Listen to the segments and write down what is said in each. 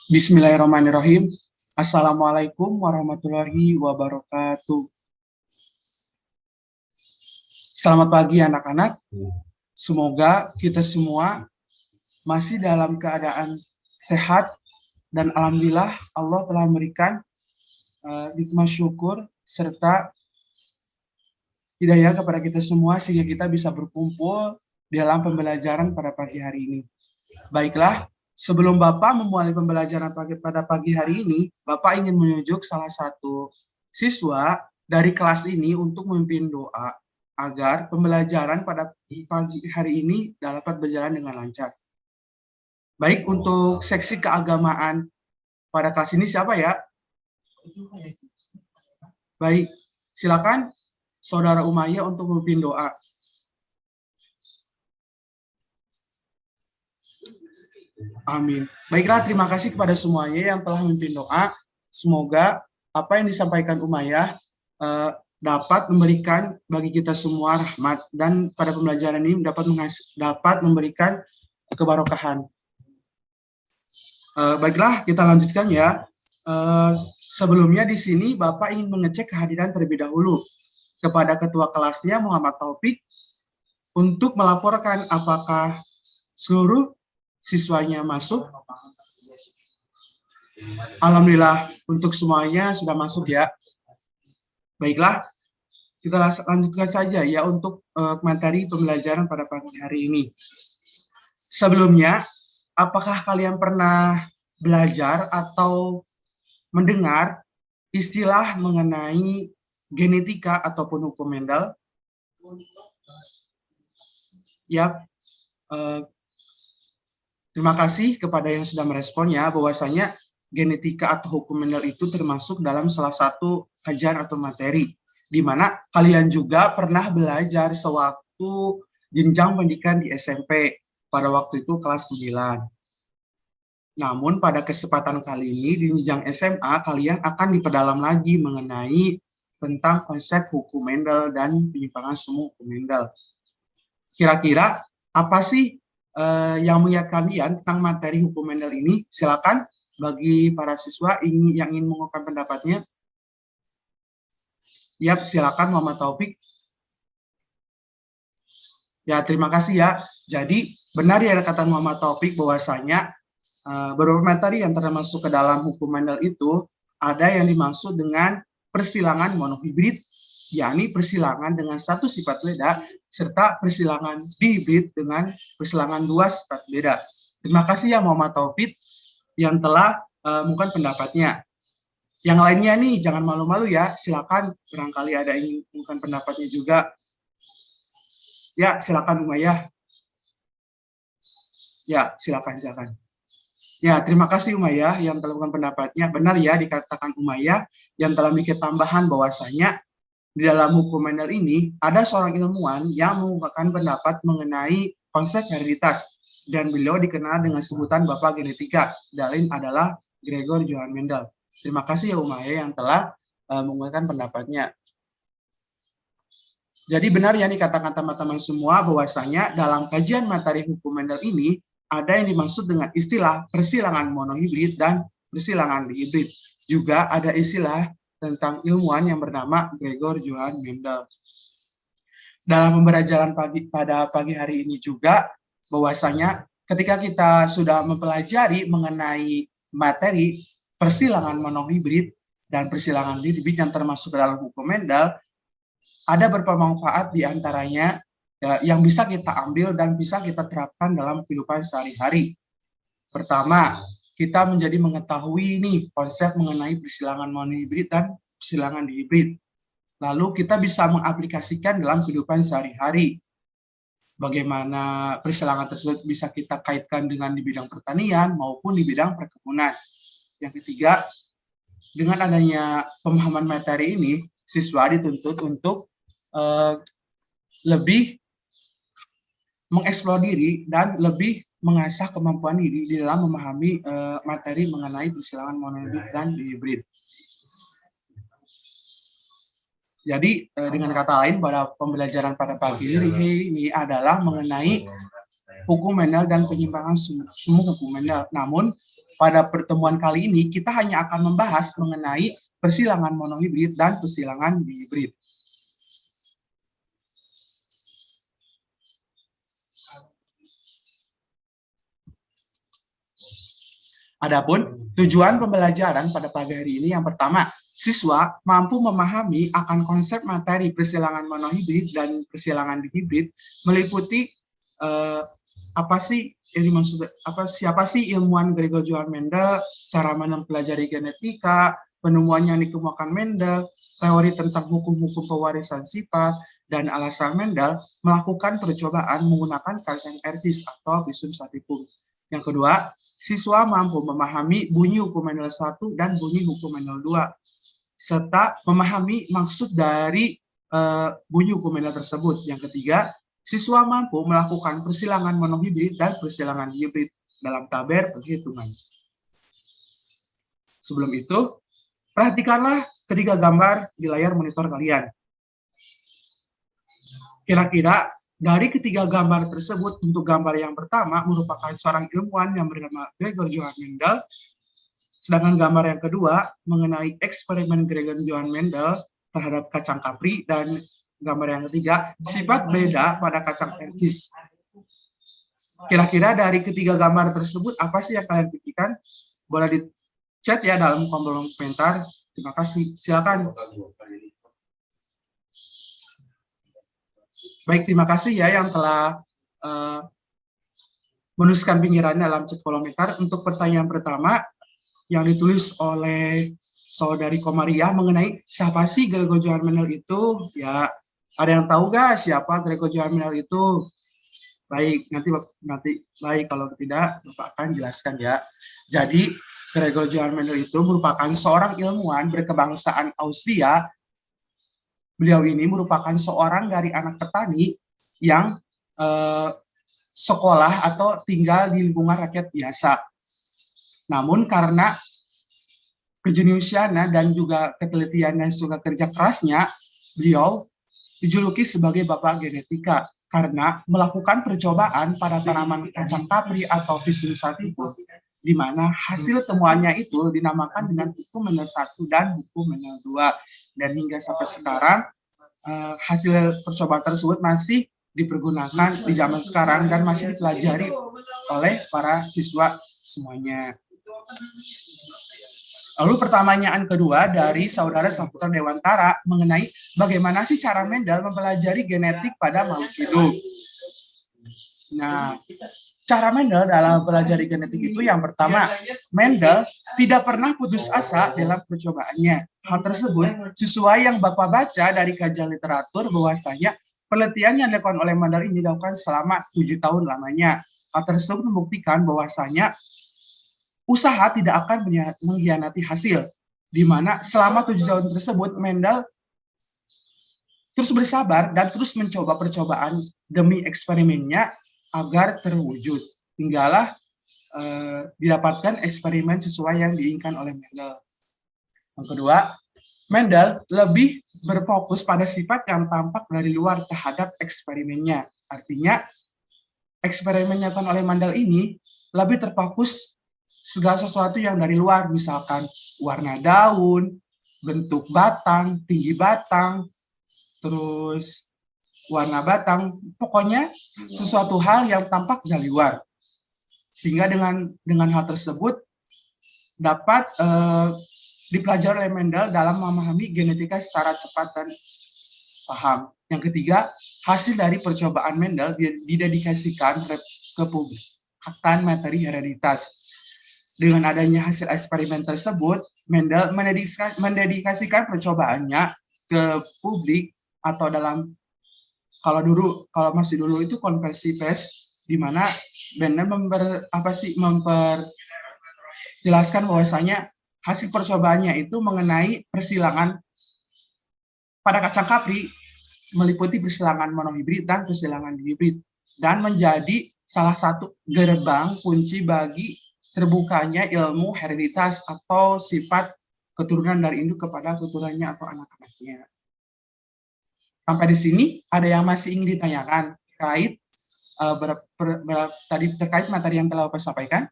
Bismillahirrahmanirrahim. Assalamualaikum warahmatullahi wabarakatuh. Selamat pagi anak-anak. Semoga kita semua masih dalam keadaan sehat dan alhamdulillah Allah telah memberikan nikmat syukur serta hidayah kepada kita semua sehingga kita bisa berkumpul dalam pembelajaran pada pagi hari ini. Baiklah, sebelum Bapak memulai pembelajaran pada pagi hari ini, Bapak ingin menunjuk salah satu siswa dari kelas ini untuk memimpin doa agar pembelajaran pada pagi hari ini dapat berjalan dengan lancar. Baik, untuk seksi keagamaan pada kelas ini siapa ya? Baik, silakan Saudara Umayyah untuk memimpin doa. Amin. Baiklah, terima kasih kepada semuanya yang telah memimpin doa. Semoga apa yang disampaikan Umayyah dapat memberikan bagi kita semua rahmat dan pada pembelajaran ini dapat memberikan kebarokahan. Baiklah, kita lanjutkan ya. Sebelumnya di sini Bapak ingin mengecek kehadiran terlebih dahulu kepada ketua kelasnya Muhammad Taufik untuk melaporkan apakah seluruh siswanya masuk. Alhamdulillah untuk semuanya sudah masuk ya. Baiklah, kita lanjutkan saja ya untuk materi pembelajaran pada pagi hari ini. Sebelumnya, apakah kalian pernah belajar atau mendengar istilah mengenai genetika ataupun hukum Mendel? Ya, terima kasih kepada yang sudah meresponnya bahwasanya genetika atau hukum Mendel itu termasuk dalam salah satu kajian atau materi di mana kalian juga pernah belajar sewaktu jenjang pendidikan di SMP pada waktu itu kelas 9. Namun pada kesempatan kali ini di jenjang SMA kalian akan diperdalam lagi mengenai tentang konsep hukum Mendel dan penyimpangan semu hukum Mendel. Kira-kira apa sih yang mengingat kalian tentang materi hukum Mendel ini? Silakan bagi para siswa yang ingin mengungkapkan pendapatnya. Ya, silakan Muhammad Taufik. Ya, terima kasih ya. Jadi benar ya kata Muhammad Taufik bahwasanya beberapa materi yang termasuk ke dalam hukum Mendel itu ada yang dimaksud dengan persilangan monohibrid, yakni persilangan dengan satu sifat beda, serta persilangan dihibrid dengan persilangan dua sifat beda. Terima kasih ya Muhammad Taufik yang telah mengungkapkan pendapatnya. Yang lainnya nih, jangan malu-malu ya, silakan barangkali ada yang mengungkapkan pendapatnya juga. Ya, silakan Umayyah. Ya, silakan. Ya, terima kasih Umayyah yang telah mengungkapkan pendapatnya. Benar ya dikatakan Umayyah yang telah memiliki tambahan bahwasanya di dalam hukum Mendel ini ada seorang ilmuwan yang mengungkapkan pendapat mengenai konsep hereditas dan beliau dikenal dengan sebutan Bapak Genetika. Dalil adalah Gregor Johann Mendel. Terima kasih ya Umayyah yang telah mengungkapkan pendapatnya. Jadi benar ya dikatakan teman-teman semua bahwasanya dalam kajian materi hukum Mendel ini ada yang dimaksud dengan istilah persilangan monohibrid dan persilangan dihibrid. Juga ada istilah tentang ilmuwan yang bernama Gregor Johann Mendel. Dalam pembelajaran pada pagi hari ini juga, bahwasanya ketika kita sudah mempelajari mengenai materi persilangan monohibrid dan persilangan dihibrid yang termasuk dalam hukum Mendel, ada beberapa manfaat diantaranya yang bisa kita ambil dan bisa kita terapkan dalam kehidupan sehari-hari. Pertama, kita menjadi mengetahui nih konsep mengenai persilangan monohibrid dan persilangan dihibrid. Lalu kita bisa mengaplikasikan dalam kehidupan sehari-hari. Bagaimana persilangan tersebut bisa kita kaitkan dengan di bidang pertanian maupun di bidang perkebunan. Yang ketiga, dengan adanya pemahaman materi ini, siswa dituntut untuk lebih mengeksplor diri dan lebih mengasah kemampuan diri di dalam memahami materi mengenai persilangan monohibrid dan dihibrid. Jadi dengan kata lain pada pembelajaran pada pagi ini adalah mengenai hukum Mendel dan penyimpangan semu hukum Mendel. Namun Pada pertemuan kali ini, kita hanya akan membahas mengenai persilangan monohibrid dan persilangan dihibrid. Adapun tujuan pembelajaran pada pagi hari ini yang pertama, siswa mampu memahami akan konsep materi persilangan monohibrid dan persilangan dihibrid meliputi apa sih yang dimaksud, siapa sih ilmuwan Gregor Johann Mendel, cara mempelajari genetika, penemuan yang dikemukakan Mendel, teori tentang hukum-hukum pewarisan sifat, dan alasan Mendel melakukan percobaan menggunakan kacang Ercis atau visum sativum. Yang kedua, siswa mampu memahami bunyi hukum Mendel 1 dan bunyi hukum Mendel 2, serta memahami maksud dari bunyi hukum Mendel tersebut. Yang ketiga, siswa mampu melakukan persilangan monohibrid dan persilangan hibrid dalam tabel perhitungan. Sebelum itu, perhatikanlah ketiga gambar di layar monitor kalian. Kira-kira dari ketiga gambar tersebut, untuk gambar yang pertama merupakan seorang ilmuwan yang bernama Gregor Johann Mendel, sedangkan gambar yang kedua mengenai eksperimen Gregor Johann Mendel terhadap kacang kapri, dan gambar yang ketiga sifat beda pada kacang Ercis. Kira-kira dari ketiga gambar tersebut apa sih yang kalian pikirkan? Boleh di chat ya dalam kolom komentar. Terima kasih. Silakan. Baik, terima kasih ya yang telah menuliskan pikirannya dalam chat komentar. Untuk pertanyaan pertama yang ditulis oleh saudari Komaria mengenai siapa sih Gregor Johann Mendel itu, ya ada yang tahu gak siapa Gregor Johann Mendel itu? Baik, nanti baik, kalau tidak Bapak akan jelaskan ya. Jadi Gregor Johann Mendel itu merupakan seorang ilmuwan berkebangsaan Austria. Beliau ini merupakan seorang dari anak petani yang sekolah atau tinggal di lingkungan rakyat biasa. Namun karena kejeniusannya dan juga ketelitian dan juga kerja kerasnya, beliau dijuluki sebagai Bapak Genetika karena melakukan percobaan pada tanaman kacang kapri atau Visum sativum, di mana hasil temuannya itu dinamakan dengan hukum Mendel 1 dan hukum Mendel 2. Dan hingga sampai sekarang hasil percobaan tersebut masih dipergunakan di zaman sekarang dan masih dipelajari oleh para siswa semuanya. Lalu pertanyaan kedua dari saudara Saputra Dewantara mengenai bagaimana sih cara Mendel mempelajari genetik pada makhluk hidup. Nah, cara Mendel dalam mempelajari genetik itu yang pertama, Mendel tidak pernah putus asa dalam percobaannya. Hal tersebut sesuai yang Bapak baca dari kajian literatur bahwasanya penelitian yang dilakukan oleh Mendel ini dilakukan selama 7 tahun lamanya. Hal tersebut membuktikan bahwasanya usaha tidak akan mengkhianati hasil, di mana selama 7 tahun tersebut Mendel terus bersabar dan terus mencoba percobaan demi eksperimennya agar terwujud. Hinggalah didapatkan eksperimen sesuai yang diinginkan oleh Mendel. Yang kedua, Mendel lebih berfokus pada sifat yang tampak dari luar terhadap eksperimennya. Artinya, eksperimen yang dilakukan oleh Mendel ini lebih terfokus segala sesuatu yang dari luar, misalkan warna daun, bentuk batang, tinggi batang, terus warna batang, pokoknya sesuatu hal yang tampak dari luar. Sehingga dengan hal tersebut dapat dipelajari oleh Mendel dalam memahami genetika secara cepat dan paham. Yang ketiga, hasil dari percobaan Mendel didedikasikan ke publik akan materi hereditas. Dengan adanya hasil eksperimen tersebut, Mendel mendedikasikan percobaannya ke publik, atau dalam kalau masih dulu itu konversi pers, di mana Mendel memperjelaskan bahwasanya hasil percobaannya itu mengenai persilangan pada kacang kapri meliputi persilangan monohibrid dan persilangan dihibrid, dan menjadi salah satu gerbang kunci bagi terbukanya ilmu hereditas atau sifat keturunan dari induk kepada keturunannya atau anak-anaknya. Sampai di sini ada yang masih ingin ditanyakan terkait tadi terkait materi yang telah Bapak sampaikan?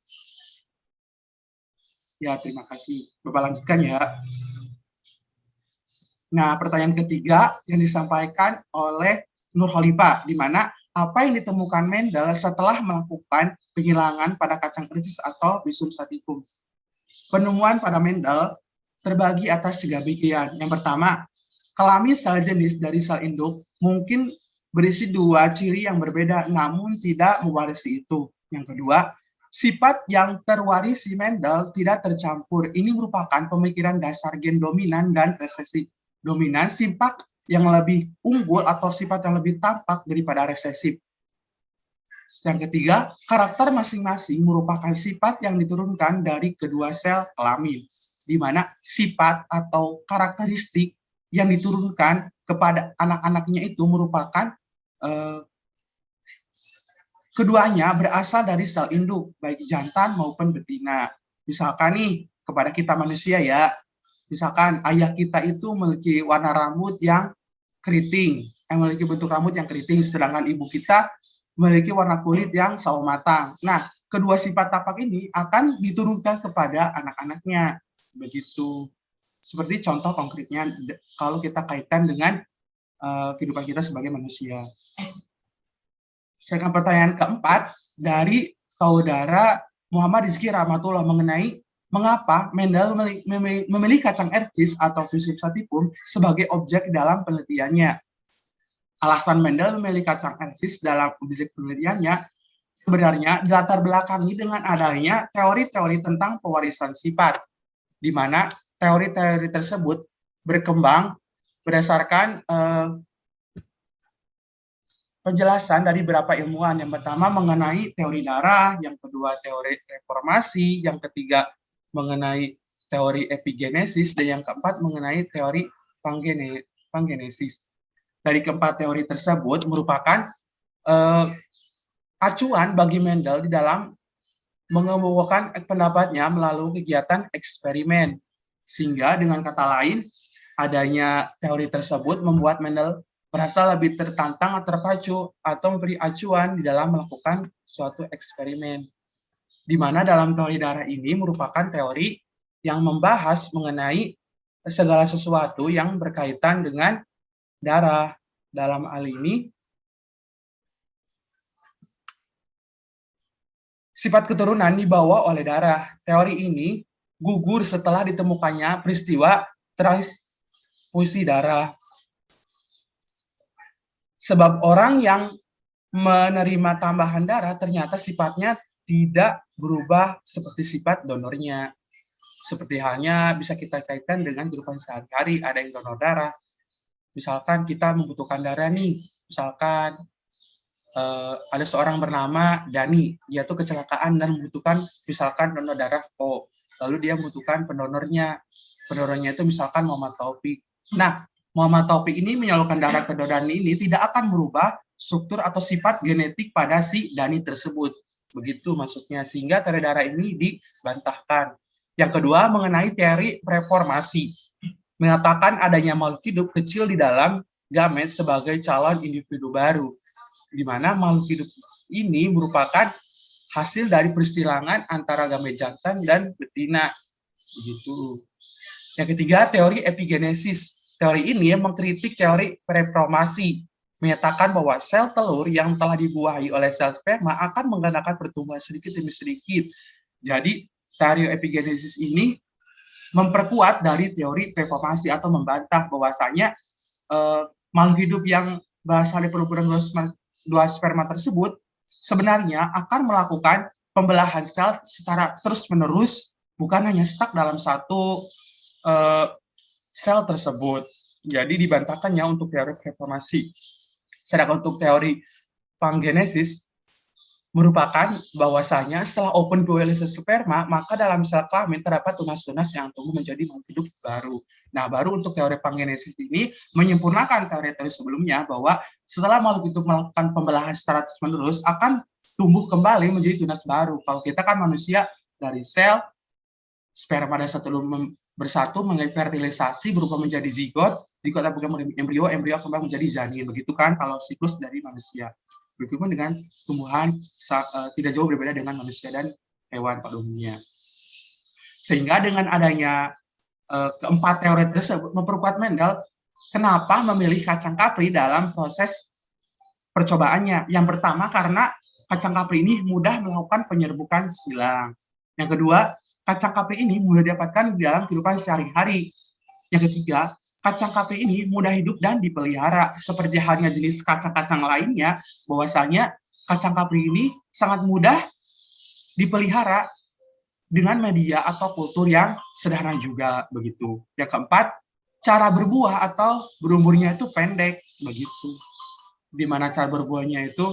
Ya, terima kasih. Bapak lanjutkan ya. Nah, pertanyaan ketiga yang disampaikan oleh Nur Khalifah, di mana apa yang ditemukan Mendel setelah melakukan penghilangan pada kacang kritis atau Rhizum sativum. Penemuan pada Mendel terbagi atas 3 bagian. Yang pertama, kelamin sel jenis dari sel induk mungkin berisi 2 ciri yang berbeda namun tidak mewarisi itu. Yang kedua, sifat yang terwarisi Mendel tidak tercampur. Ini merupakan pemikiran dasar gen dominan dan resesif. Dominan sifat yang lebih unggul atau sifat yang lebih tampak daripada resesif. Yang ketiga, karakter masing-masing merupakan sifat yang diturunkan dari kedua sel kelamin, di mana sifat atau karakteristik yang diturunkan kepada anak-anaknya itu merupakan keduanya berasal dari sel induk, baik jantan maupun betina. Misalkan nih, kepada kita manusia ya, misalkan ayah kita itu memiliki warna rambut yang keriting, yang memiliki bentuk rambut yang keriting, sedangkan ibu kita memiliki warna kulit yang sawo matang. Nah, kedua sifat tapak ini akan diturunkan kepada anak-anaknya. Begitu. Seperti contoh konkretnya kalau kita kaitkan dengan kehidupan kita sebagai manusia. Sedangkan pertanyaan keempat dari saudara Muhammad Rizky Rahmatullah mengenai mengapa Mendel memilih kacang ercis atau Rhizum sativum sebagai objek dalam penelitiannya. Alasan Mendel memilih kacang ercis dalam objek penelitiannya sebenarnya dilatar belakangi dengan adanya teori-teori tentang pewarisan sifat, di mana teori-teori tersebut berkembang berdasarkan penjelasan dari beberapa ilmuwan. Yang pertama mengenai teori darah, yang kedua teori reformasi, yang ketiga mengenai teori epigenesis, dan yang keempat mengenai teori pangenesis. Dari keempat teori tersebut merupakan acuan bagi Mendel di dalam mengemukakan pendapatnya melalui kegiatan eksperimen. Sehingga dengan kata lain, adanya teori tersebut membuat Mendel merasa lebih tertantang atau terpacu atau memberi acuan di dalam melakukan suatu eksperimen. Di mana dalam teori darah ini merupakan teori yang membahas mengenai segala sesuatu yang berkaitan dengan darah. Dalam hal ini, sifat keturunan dibawa oleh darah. Teori ini gugur setelah ditemukannya peristiwa transfusi darah. Sebab orang yang menerima tambahan darah ternyata sifatnya tidak berubah seperti sifat donornya. Seperti halnya bisa kita kaitkan dengan kehidupan sehari-hari, ada yang donor darah. Misalkan kita membutuhkan darah nih, misalkan ada seorang bernama Dani, dia tuh kecelakaan dan membutuhkan misalkan donor darah O, lalu dia membutuhkan pendonornya itu misalkan Muhammad Taufik. Nah, Muhammad Taufik ini menyalurkan darah ke Dani ini tidak akan merubah struktur atau sifat genetik pada si Dani tersebut. Begitu maksudnya, sehingga teori darah ini dibantahkan. Yang kedua, mengenai teori reformasi, mengatakan adanya makhluk hidup kecil di dalam gamet sebagai calon individu baru, di mana makhluk hidup ini merupakan hasil dari persilangan antara gamet jantan dan betina. Begitu. Yang ketiga, teori epigenesis. Teori ini mengkritik teori reformasi, menyatakan bahwa sel telur yang telah dibuahi oleh sel sperma akan menggandakan pertumbuhan sedikit demi sedikit. Jadi, teori epigenesis ini memperkuat dari teori reformasi atau membantah bahwasanya makhluk hidup yang berasal dari perburuan dua sperma tersebut sebenarnya akan melakukan pembelahan sel secara terus-menerus, bukan hanya stuck dalam satu sel tersebut. Jadi dibantahkannya untuk teori reformasi. Sedangkan untuk teori pangenesis merupakan bahwasanya setelah open dualisme sperma, maka dalam sel kelamin terdapat tunas-tunas yang tumbuh menjadi makhluk hidup baru. Nah, baru untuk teori pangenesis ini menyempurnakan teori-teori sebelumnya bahwa setelah makhluk hidup melakukan pembelahan secara terus-menerus akan tumbuh kembali menjadi tunas baru. Kalau kita kan manusia dari sel sperma dan telur bersatu menjadi fertilisasi berubah menjadi zigot berubah embrio, embrio kembali menjadi janin. Begitu kan kalau siklus dari manusia. Begitupun dengan tumbuhan tidak jauh berbeda dengan manusia dan hewan pada umumnya. Sehingga dengan adanya keempat teori tersebut memperkuat Mendel kenapa memilih kacang kapri dalam proses percobaannya. Yang pertama karena kacang kapri ini mudah melakukan penyerbukan silang. Yang kedua, kacang kapri ini mudah didapatkan dalam kehidupan sehari-hari. Yang ketiga, kacang kapri ini mudah hidup dan dipelihara. Seperti halnya jenis kacang-kacang lainnya, bahwasanya kacang kapri ini sangat mudah dipelihara dengan media atau kultur yang sederhana juga begitu. Yang keempat, cara berbuah atau berumurnya itu pendek begitu. Di mana cara berbuahnya itu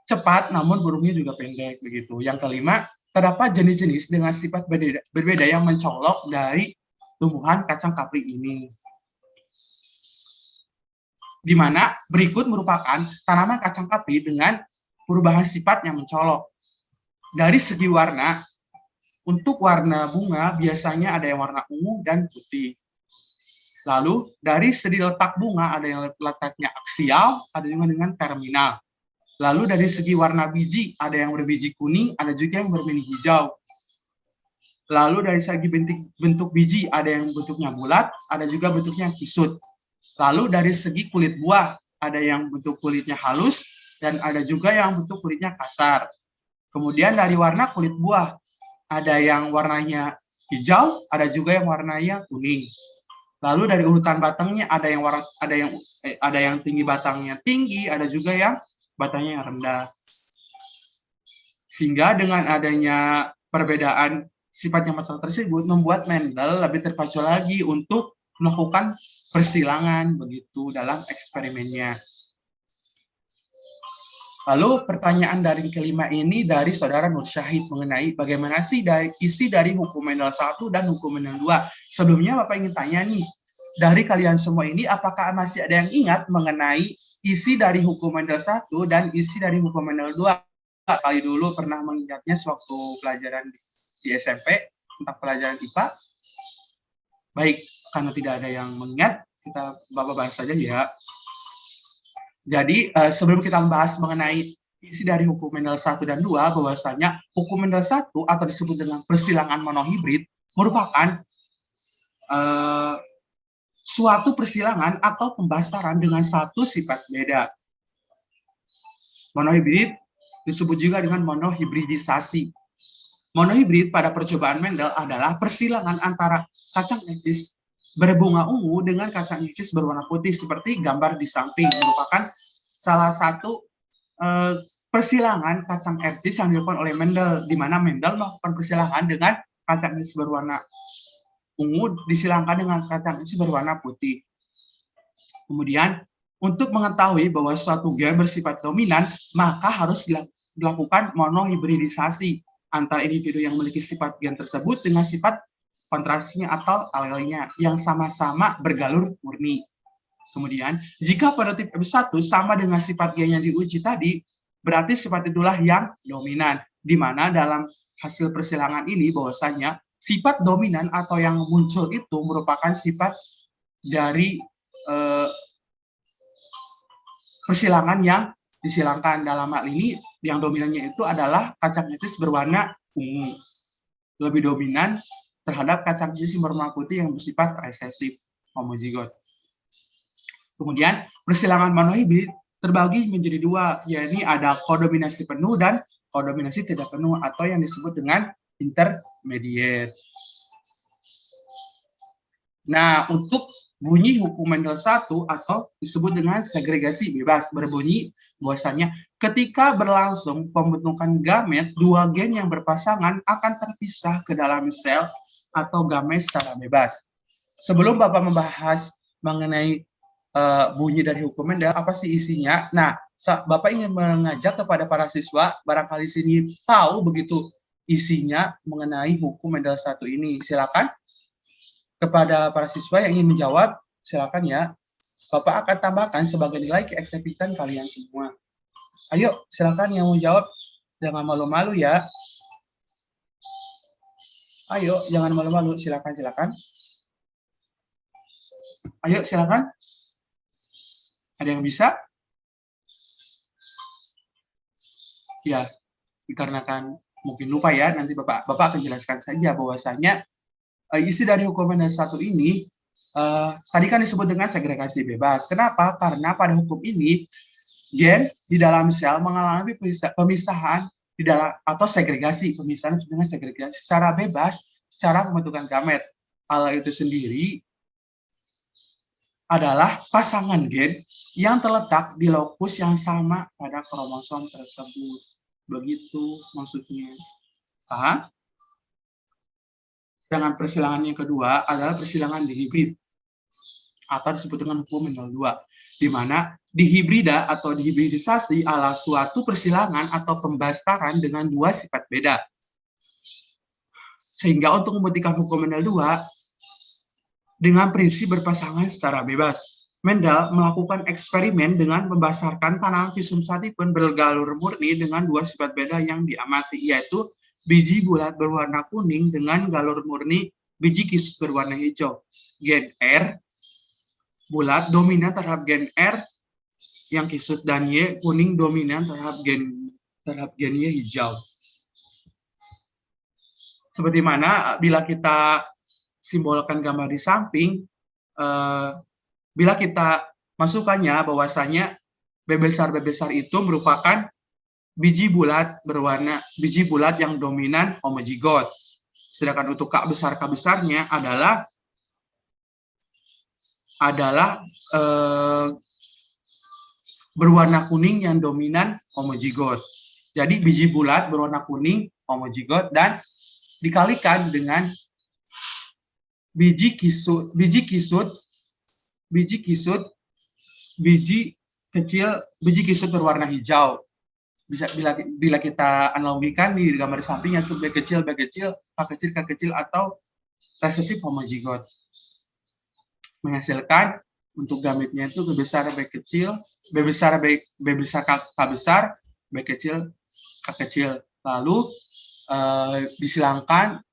cepat namun berumurnya juga pendek begitu. Yang kelima, terdapat jenis-jenis dengan sifat berbeda yang mencolok dari tumbuhan kacang kapri ini. Di mana berikut merupakan tanaman kacang kapri dengan perubahan sifat yang mencolok. Dari segi warna, untuk warna bunga biasanya ada yang warna ungu dan putih. Lalu dari segi letak bunga ada yang letaknya aksial, ada juga dengan terminal. Lalu dari segi warna biji ada yang berbiji kuning, ada juga yang berbiji hijau. Lalu dari segi bentuk biji ada yang bentuknya bulat, ada juga bentuknya kisut. Lalu dari segi kulit buah ada yang bentuk kulitnya halus dan ada juga yang bentuk kulitnya kasar. Kemudian dari warna kulit buah ada yang warnanya hijau, ada juga yang warnanya kuning. Lalu dari urutan batangnya ada yang tinggi batangnya tinggi, ada juga yang batangnya yang rendah. Sehingga dengan adanya perbedaan sifat yang mencolok tersebut membuat Mendel lebih terpacu lagi untuk melakukan persilangan begitu dalam eksperimennya. Lalu pertanyaan dari kelima ini dari saudara Nur Syahid mengenai bagaimana sih isi dari hukum Mendel 1 dan hukum Mendel 2. Sebelumnya Bapak ingin tanya nih, dari kalian semua ini apakah masih ada yang ingat mengenai isi dari hukum Mendel 1 dan isi dari hukum Mendel 2? Kali dulu pernah mengingatnya sewaktu pelajaran di SMP tentang pelajaran IPA. Baik, karena tidak ada yang mengingat, kita Bapak bahas saja ya. Jadi sebelum kita membahas mengenai isi dari hukum Mendel 1 dan 2, bahwasanya hukum Mendel 1 atau disebut dengan persilangan monohibrid merupakan suatu persilangan atau pembasaran dengan satu sifat beda. Monohibrid disebut juga dengan monohibridisasi. Monohibrid pada percobaan Mendel adalah persilangan antara kacang ecis berbunga ungu dengan kacang ecis berwarna putih seperti gambar di samping, merupakan salah satu persilangan kacang ecis yang dilakukan oleh Mendel, di mana Mendel melakukan persilangan dengan kacang ecis berwarna ungu disilangkan dengan kacang ecis berwarna putih. Kemudian untuk mengetahui bahwa suatu gen bersifat dominan, maka harus dilakukan monohibridisasi antara individu yang memiliki sifat gen tersebut dengan sifat kontrasnya atau alelnya yang sama-sama bergalur murni. Kemudian, jika fenotip F1 sama dengan sifat gen yang diuji tadi, berarti sifat itulah yang dominan. Di mana dalam hasil persilangan ini bahwasanya sifat dominan atau yang muncul itu merupakan sifat dari persilangan yang disilangkan. Dalam hal ini, yang dominannya itu adalah kacang ecis berwarna ungu. Lebih dominan terhadap kacang ecis berwarna putih yang bersifat resesif homozigot. Kemudian persilangan monohibrid terbagi menjadi dua, yakni ada kodominasi penuh dan kodominasi tidak penuh atau yang disebut dengan intermediate. Nah, untuk bunyi hukum Mendel 1 atau disebut dengan segregasi bebas berbunyi bahwasanya ketika berlangsung pembentukan gamet, dua gen yang berpasangan akan terpisah ke dalam sel atau gamet secara bebas. Sebelum Bapak membahas mengenai bunyi dari hukum Mendel, apa sih isinya? Nah, Bapak ingin mengajak kepada para siswa, barangkali sini tahu begitu isinya mengenai hukum Mendel 1 ini. Silakan. Kepada para siswa yang ingin menjawab, silakan ya. Bapak akan tambahkan sebagai nilai keeksaktitan kalian semua. Ayo, silakan yang mau jawab. Jangan malu-malu ya. Ayo, jangan malu-malu. Silakan. Ayo, silakan. Ada yang bisa? Ya, dikarenakan mungkin lupa ya, nanti Bapak akan jelaskan saja bahwasanya isi dari hukum Mendel 1 ini tadi kan disebut dengan segregasi bebas. Kenapa? Karena pada hukum ini gen di dalam sel mengalami pemisahan di dalam atau segregasi, pemisahan dengan segregasi secara bebas secara pembentukan gamet. Hal itu sendiri adalah pasangan gen yang terletak di lokus yang sama pada kromosom tersebut. Begitu maksudnya. Paham? Dengan persilangan yang kedua adalah persilangan dihibrid atau disebut dengan hukum Mendel 2, di mana dihibrida atau dihibridisasi adalah suatu persilangan atau pembastaran dengan dua sifat beda. Sehingga untuk membuktikan hukum Mendel 2 dengan prinsip berpasangan secara bebas, Mendel melakukan eksperimen dengan membasarkan tanaman visum sativum bergalur murni dengan dua sifat beda yang diamati, yaitu biji bulat berwarna kuning dengan galur murni biji kisut berwarna hijau. Gen R bulat dominan terhadap gen R yang kisut, dan Y kuning dominan terhadap gen Y hijau. Seperti mana bila kita simbolkan gambar di samping, bila kita masukkannya bahwasanya B besar itu merupakan biji bulat yang dominan homozigot. Sedangkan untuk K besarnya adalah berwarna kuning yang dominan homozigot. Jadi biji bulat berwarna kuning homozigot dan dikalikan dengan biji kisut berwarna hijau. Bila kita analogikan di gambar samping, yaitu B kecil, K kecil atau resesif homozigot, menghasilkan untuk gametnya itu B besar K kecil, B besar K besar, B kecil K kecil. Lalu disilangkan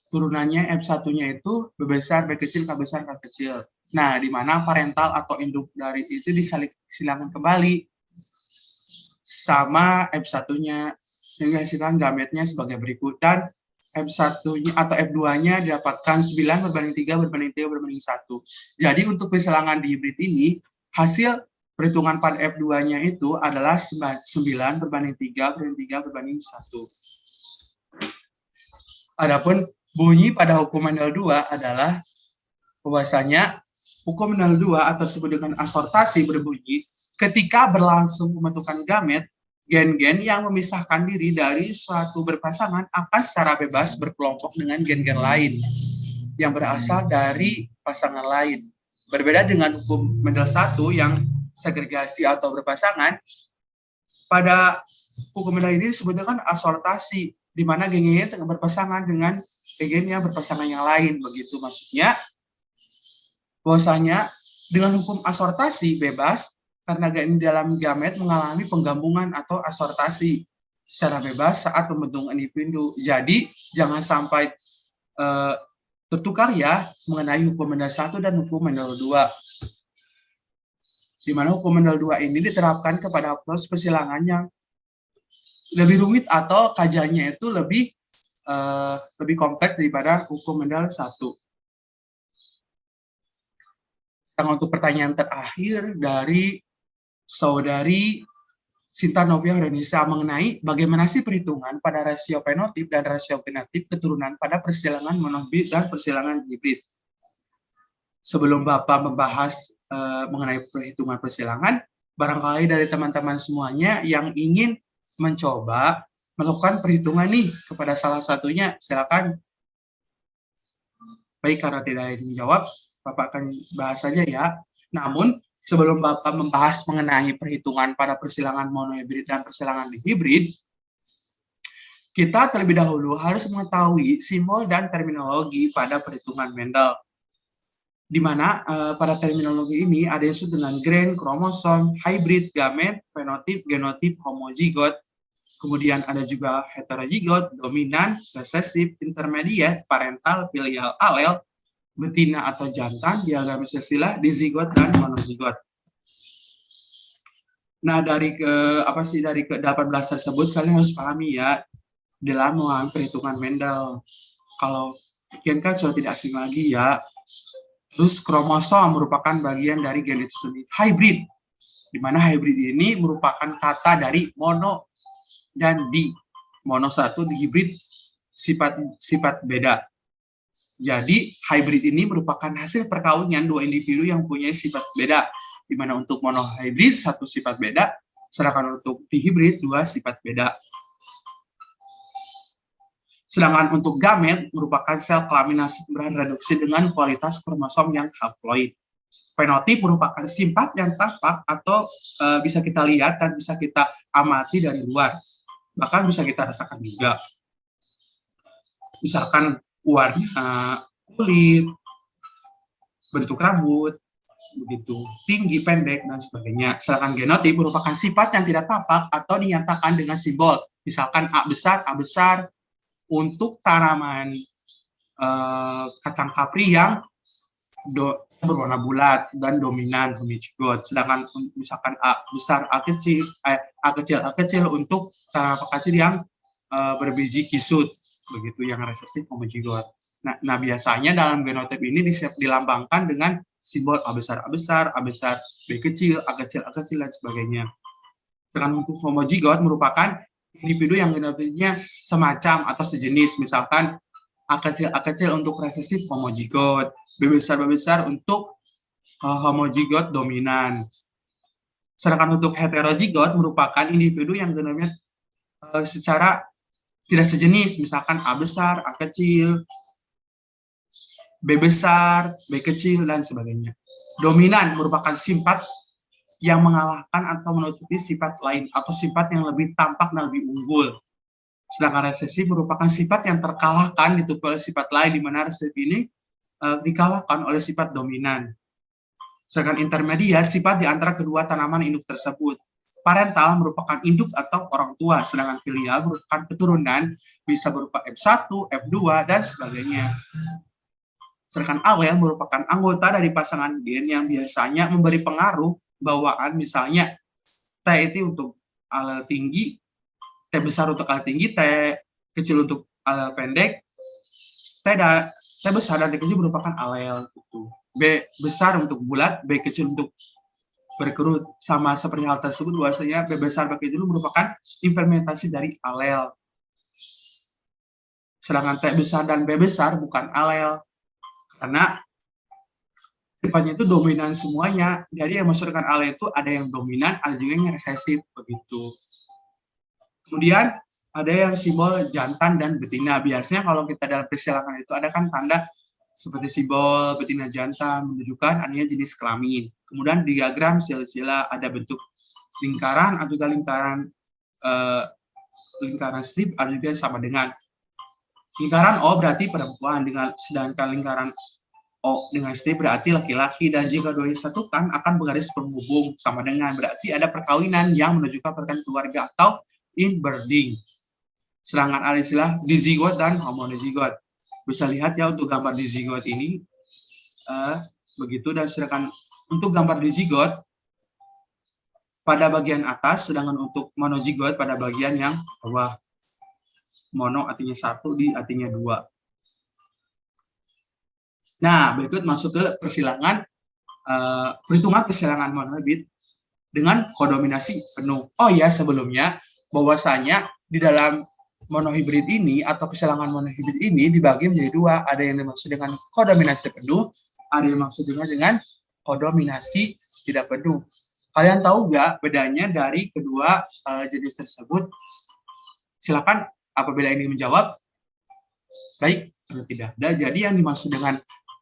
turunannya F1-nya itu B besar B kecil K besar K kecil. Nah, di mana parental atau induk dari itu disilangkan kembali sama F1-nya, sehingga hasilkan gametnya sebagai berikut. Dan F1-nya atau F2-nya didapatkan 9:3:3:1. Jadi untuk persilangan dihibrid ini, hasil perhitungan pada F2-nya itu adalah 9:3:3:1. Adapun bunyi pada hukum Mendel 2 adalah bahwasanya hukum Mendel 2 atau disebut dengan asortasi berbunyi ketika berlangsung pembentukan gamet, gen-gen yang memisahkan diri dari suatu berpasangan akan secara bebas berkelompok dengan gen-gen lain yang berasal dari pasangan lain. Berbeda dengan hukum Mendel 1 yang segregasi atau berpasangan, pada hukum Mendel ini disebutnya kan asortasi, di mana gen-gen tengah berpasangan dengan gen yang berpasangan yang lain. Begitu maksudnya, bahwasanya dengan hukum asortasi bebas, karena gen dalam gamet mengalami penggabungan atau asortasi secara bebas saat pembentukan individu. Jadi jangan sampai tertukar ya mengenai hukum Mendel 1 dan hukum Mendel 2. Di mana hukum Mendel 2 ini diterapkan kepada proses persilangan yang lebih rumit atau kajiannya itu lebih kompleks daripada hukum Mendel 1. Dan untuk pertanyaan terakhir dari Saudari Sinta Novia Renisa mengenai bagaimana sih perhitungan pada rasio fenotip dan rasio fenotip keturunan pada persilangan monohibrid dan persilangan hibrid. Sebelum Bapak membahas mengenai perhitungan persilangan, barangkali dari teman-teman semuanya yang ingin mencoba melakukan perhitungan nih kepada salah satunya, silakan. Baik, karena tidak ada yang menjawab, Bapak akan bahas saja ya. Namun, sebelum Bapak membahas mengenai perhitungan pada persilangan monohibrid dan persilangan hibrid, kita terlebih dahulu harus mengetahui simbol dan terminologi pada perhitungan Mendel. Di mana pada terminologi ini ada yang disebut dengan gen, kromosom, hybrid, gamet, fenotip, genotip, homozigot. Kemudian ada juga heterozigot, dominan, resesif, intermediate, parental, filial, alel, betina atau jantan, diagram sesilah, dizigot, dan monozigot. Nah, dari ke-18 tersebut kalian harus pahami ya, dalam memahami perhitungan Mendel. Kalau gen kan sudah tidak asing lagi ya. Terus kromosom merupakan bagian dari gen itu sendiri. Hybrid, di mana hybrid ini merupakan kata dari mono dan di. Mono satu, di hybrid sifat beda. Jadi hybrid ini merupakan hasil perkawinan dua individu yang punya sifat beda, di mana untuk monohybrid satu sifat beda, sedangkan untuk dihybrid dua sifat beda. Sedangkan untuk gamet merupakan sel kelamin reduksi dengan kualitas kromosom yang haploid. Fenotip merupakan sifat yang tampak atau bisa kita lihat dan bisa kita amati dari luar. Bahkan bisa kita rasakan juga. Misalkan warna kulit, bentuk rambut, begitu tinggi, pendek, dan sebagainya. Sedangkan genotip merupakan sifat yang tidak tampak atau dinyatakan dengan simbol. Misalkan A besar untuk tanaman kacang kapri yang berwarna bulat dan dominan homozigot. Sedangkan misalkan A besar, A kecil untuk tanaman kecil yang berbiji kisut, begitu yang resesif homozigot. Nah, biasanya dalam genotip ini dilambangkan dengan simbol A besar, B kecil, A kecil, dan sebagainya. Dengan untuk homozigot merupakan individu yang genotipnya semacam atau sejenis, misalkan A kecil untuk resesif homozigot, B besar untuk homozigot dominan. Sedangkan untuk heterozigot merupakan individu yang genotipnya secara tidak sejenis, misalkan A besar, A kecil, B besar, B kecil, dan sebagainya. Dominan merupakan sifat yang mengalahkan atau menutupi sifat lain atau sifat yang lebih tampak dan lebih unggul. Sedangkan resesif merupakan sifat yang terkalahkan ditutupi oleh sifat lain, di mana resesif ini dikalahkan oleh sifat dominan. Sedangkan intermediat sifat di antara kedua tanaman induk tersebut. Parental merupakan induk atau orang tua, sedangkan filial merupakan keturunan, bisa berupa F1, F2, dan sebagainya. Sedangkan alel merupakan anggota dari pasangan gen yang biasanya memberi pengaruh bawaan, misalnya T itu untuk alel tinggi, T besar untuk alel tinggi, T kecil untuk alel pendek, T besar dan T kecil merupakan alel. B besar untuk bulat, B kecil untuk berkerut. Sama seperti hal tersebut, bahwasanya B besar, B kecil merupakan implementasi dari alel. Sedangkan T besar dan B besar bukan alel, karena sifatnya itu dominan semuanya. Jadi yang masuk dengan alel itu ada yang dominan, ada juga yang resesif, begitu. Kemudian ada yang simbol jantan dan betina. Biasanya kalau kita dalam persilangan itu ada kan tanda seperti simbol betina jantan menunjukkan adanya jenis kelamin. Kemudian di diagram silsilah ada bentuk lingkaran atau juga lingkaran strip, ada juga sama dengan lingkaran O berarti perempuan, sedangkan lingkaran O dengan strip berarti laki-laki, dan jika dua disatukan akan bergaris penghubung sama dengan berarti ada perkawinan yang menunjukkan perkawinan keluarga atau inbreeding. Sedangkan ada istilah dizigot dan homodizigot. Bisa lihat ya untuk gambar dizigot ini begitu, dan sedangkan untuk gambar dizigot pada bagian atas, sedangkan untuk monozigot pada bagian yang bawah. Mono artinya satu, di artinya dua. Nah, berikut masuk ke persilangan, perhitungan persilangan monohibrid dengan kodominasi penuh. Oh ya, sebelumnya bahwasanya di dalam monohibrid ini atau persilangan monohibrid ini dibagi menjadi dua. Ada yang dimaksud dengan kodominasi penuh, ada yang dimaksud dengan kodominasi tidak penuh. Kalian tahu nggak bedanya dari kedua jenis tersebut? Silakan apabila ingin menjawab. Baik, tidak ada. Jadi yang dimaksud dengan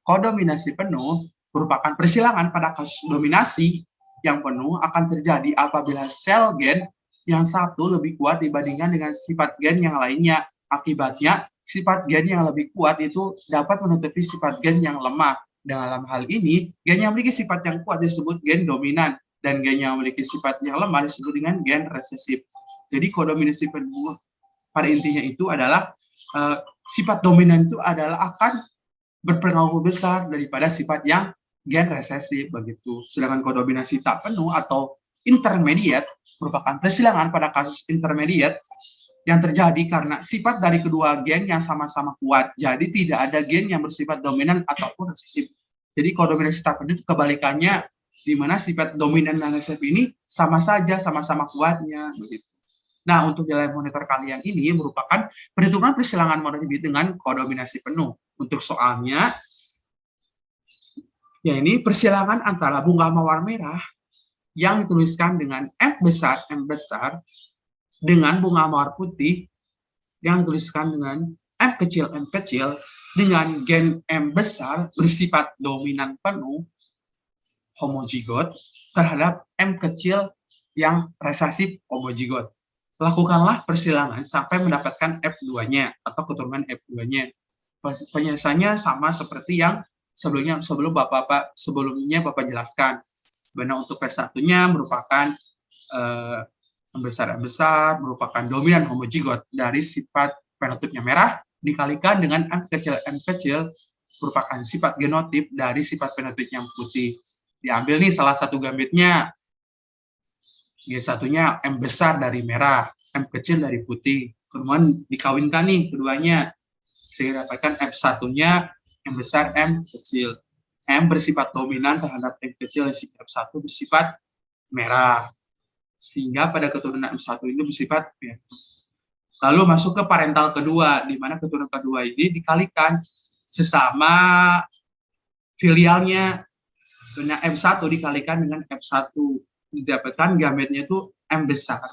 kodominasi penuh merupakan persilangan pada kasus dominasi yang penuh akan terjadi apabila sel gen yang satu lebih kuat dibandingkan dengan sifat gen yang lainnya. Akibatnya, sifat gen yang lebih kuat itu dapat menutupi sifat gen yang lemah. Dalam hal ini, gen yang memiliki sifat yang kuat disebut gen dominan, dan gen yang memiliki sifat yang lemah disebut dengan gen resesif. Jadi kodominasi penuh pada intinya itu adalah sifat dominan itu adalah akan berpengaruh besar daripada sifat yang gen resesif, begitu. Sedangkan kodominasi tak penuh atau intermediate merupakan persilangan pada kasus intermediate yang terjadi karena sifat dari kedua gen yang sama-sama kuat. Jadi tidak ada gen yang bersifat dominan ataupun resesif. Jadi kodominasi tak penuh itu kebalikannya, di mana sifat dominan dan resesif ini sama saja, sama-sama kuatnya. Begitu. Nah, untuk nilai monitor kalian ini merupakan perhitungan persilangan monohibrid dengan kodominasi penuh. Untuk soalnya, ya ini persilangan antara bunga mawar merah yang dituliskan dengan M besar dengan bunga mawar putih yang dituliskan dengan M kecil dengan gen M besar bersifat dominan penuh homozigot terhadap M kecil yang resesif homozigot. Lakukanlah persilangan sampai mendapatkan F2-nya atau keturunan F2-nya. Penyelesaiannya sama seperti yang sebelumnya Bapak jelaskan. Benar, untuk P1-nya merupakan M besar merupakan dominan homozigot dari sifat fenotipnya merah dikalikan dengan M kecil merupakan sifat genotip dari sifat fenotip yang putih. Diambil nih salah satu gametnya. G1-nya M besar dari merah, M kecil dari putih. Kemudian dikawinkan nih keduanya. Sehingga dapatkan F1-nya M besar, M kecil. M bersifat dominan terhadap M kecil, F1 bersifat merah. Sehingga pada keturunan M1 itu bersifat merah. Lalu masuk ke parental kedua, di mana keturunan kedua ini dikalikan sesama filialnya. Dengan M1 dikalikan dengan F1. Didapatkan gametnya itu M besar,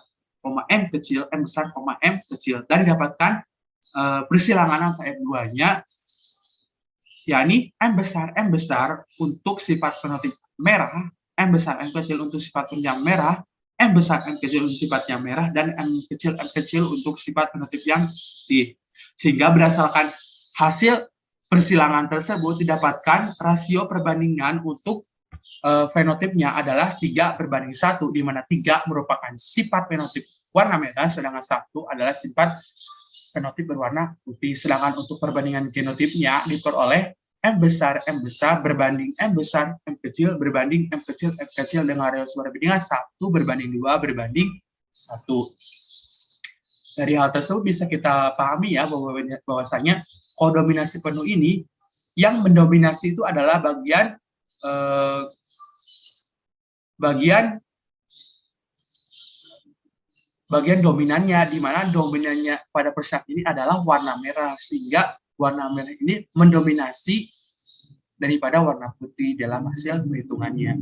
M kecil, M besar, M kecil. Dan didapatkan persilangan antara F2-nya, yakni M besar untuk sifat fenotip merah, M besar, M kecil untuk sifat penjang merah, M besar, M kecil untuk sifatnya merah, dan M kecil untuk sifat fenotip yang putih. Sehingga berdasarkan hasil persilangan tersebut didapatkan rasio perbandingan untuk fenotipnya adalah 3:1, di mana 3 merupakan sifat fenotip warna merah, sedangkan 1 adalah sifat fenotip berwarna putih. Sedangkan untuk perbandingan genotipnya diperoleh M besar berbanding M besar, M kecil berbanding M kecil dengan rasio perbandingan 1:1. Dari hal tersebut bisa kita pahami ya bahwasanya kodominasi penuh ini yang mendominasi itu adalah bagian dominannya, di mana dominannya pada persilangan ini adalah warna merah, sehingga warna merah ini mendominasi daripada warna putih dalam hasil perhitungannya.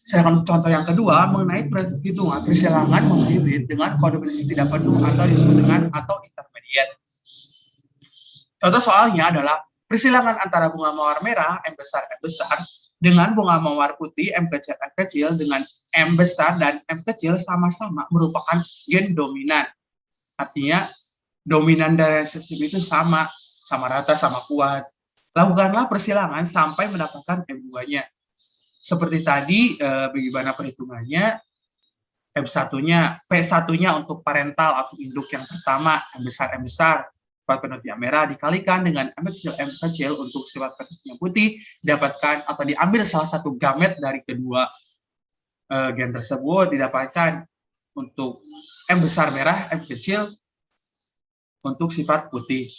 Sedangkan contoh yang kedua mengenai perhitungan persilangan monohibrid dengan kodominasi tidak penuh atau disebut dengan atau intermediate. Contoh soalnya adalah persilangan antara bunga mawar merah M besar dengan bunga mawar putih M kecil dengan M besar dan M kecil sama-sama merupakan gen dominan. Artinya dominan dari resesif itu sama rata, sama kuat. Lakukanlah persilangan sampai mendapatkan M2-nya. Seperti tadi, bagaimana perhitungannya? P1-nya untuk parental atau induk yang pertama, M besar, sifat fenotip yang merah dikalikan dengan M kecil untuk sifat fenotip yang putih, didapatkan atau diambil salah satu gamet dari kedua gen tersebut, didapatkan untuk M besar merah, M kecil untuk sifat putih,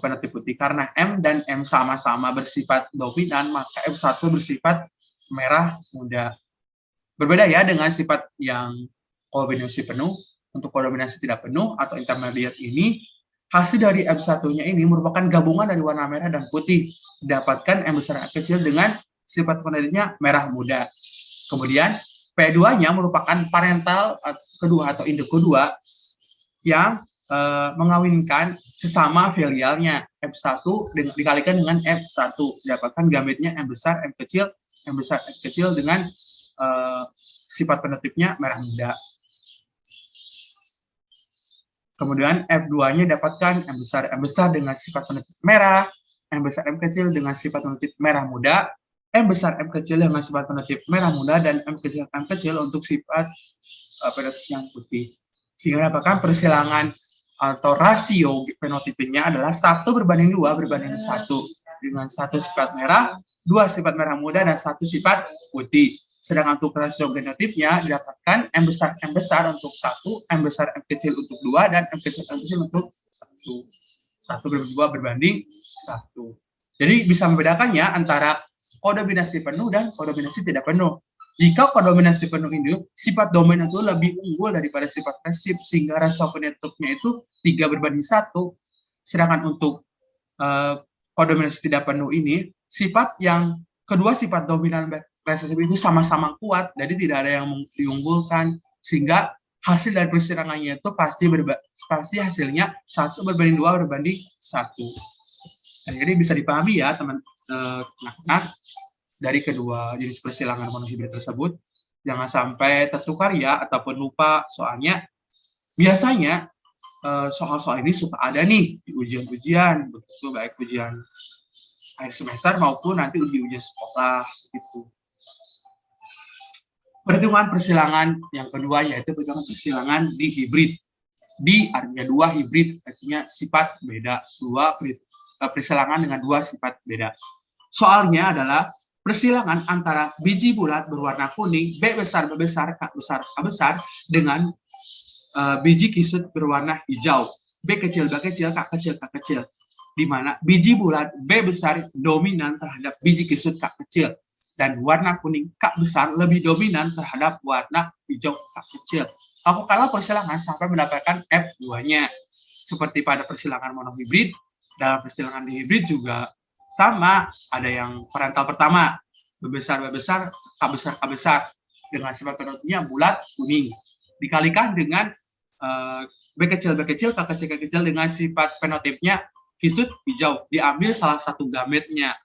fenotip putih. Karena M dan M sama-sama bersifat dominan, maka M1 bersifat merah muda. Berbeda ya dengan sifat yang kodominasi penuh. Untuk kodominasi tidak penuh atau intermediate ini, hasil dari M1-nya ini merupakan gabungan dari warna merah dan putih. Didapatkan M besar, M kecil dengan sifat fenotipnya merah muda. Kemudian P2-nya merupakan parental kedua atau induk kedua yang mengawinkan sesama filialnya. F1 dikalikan dengan F1. Didapatkan gametnya M besar, M kecil dengan sifat fenotipnya merah muda. Kemudian F2-nya dapatkan M besar dengan sifat fenotip merah, M besar, M kecil dengan sifat fenotip merah muda, M besar, M kecil dengan sifat fenotip merah muda, dan M kecil untuk sifat fenotip yang putih. Sehingga dapatkan persilangan atau rasio fenotipnya adalah 1:2 berbanding 1, dengan 1 sifat merah, 2 sifat merah muda, dan 1 sifat putih. Sedangkan untuk rasio genotipnya didapatkan M besar untuk 1, M besar M kecil untuk 2, dan M kecil untuk 1. 1 berbanding 2 berbanding 1. Jadi bisa membedakannya antara kodominasi penuh dan kodominasi tidak penuh. Jika kodominasi penuh ini, sifat dominan itu lebih unggul daripada sifat resip, sehingga rasio penutupnya itu 3 berbanding 1. Sedangkan untuk kodominasi tidak penuh ini, sifat yang kedua sifat dominan resesif itu sama-sama kuat, jadi tidak ada yang diunggulkan, sehingga hasil dari persilangannya itu pasti hasilnya 1 berbanding 2 berbanding 1. Dan jadi bisa dipahami ya teman-teman dari kedua jenis persilangan monohibrid tersebut, jangan sampai tertukar ya ataupun lupa, soalnya biasanya soal-soal ini suka ada nih di ujian-ujian, begitu baik ujian akhir semester maupun nanti ujian sekolah gitu. Perhitungan persilangan yang kedua yaitu perhitungan persilangan di hibrid. Di artinya 2 hibrid, artinya sifat beda, 2 persilangan dengan 2 sifat beda. Soalnya adalah persilangan antara biji bulat berwarna kuning, B besar, B besar, K besar, K besar, dengan biji kisut berwarna hijau, B kecil, B kecil, K kecil, K kecil, di mana biji bulat B besar dominan terhadap biji kisut K kecil, dan warna kuning K besar lebih dominan terhadap warna hijau K kecil. Lakukanlah persilangan sampai mendapatkan F2-nya. Seperti pada persilangan monohibrid, dalam persilangan dihibrid juga sama, ada yang parental pertama, B besar, K besar, K besar, dengan sifat penutupnya bulat kuning, dikalikan dengan B kecil, K kecil, K kecil dengan sifat fenotipnya kisut hijau, diambil salah satu gametnya.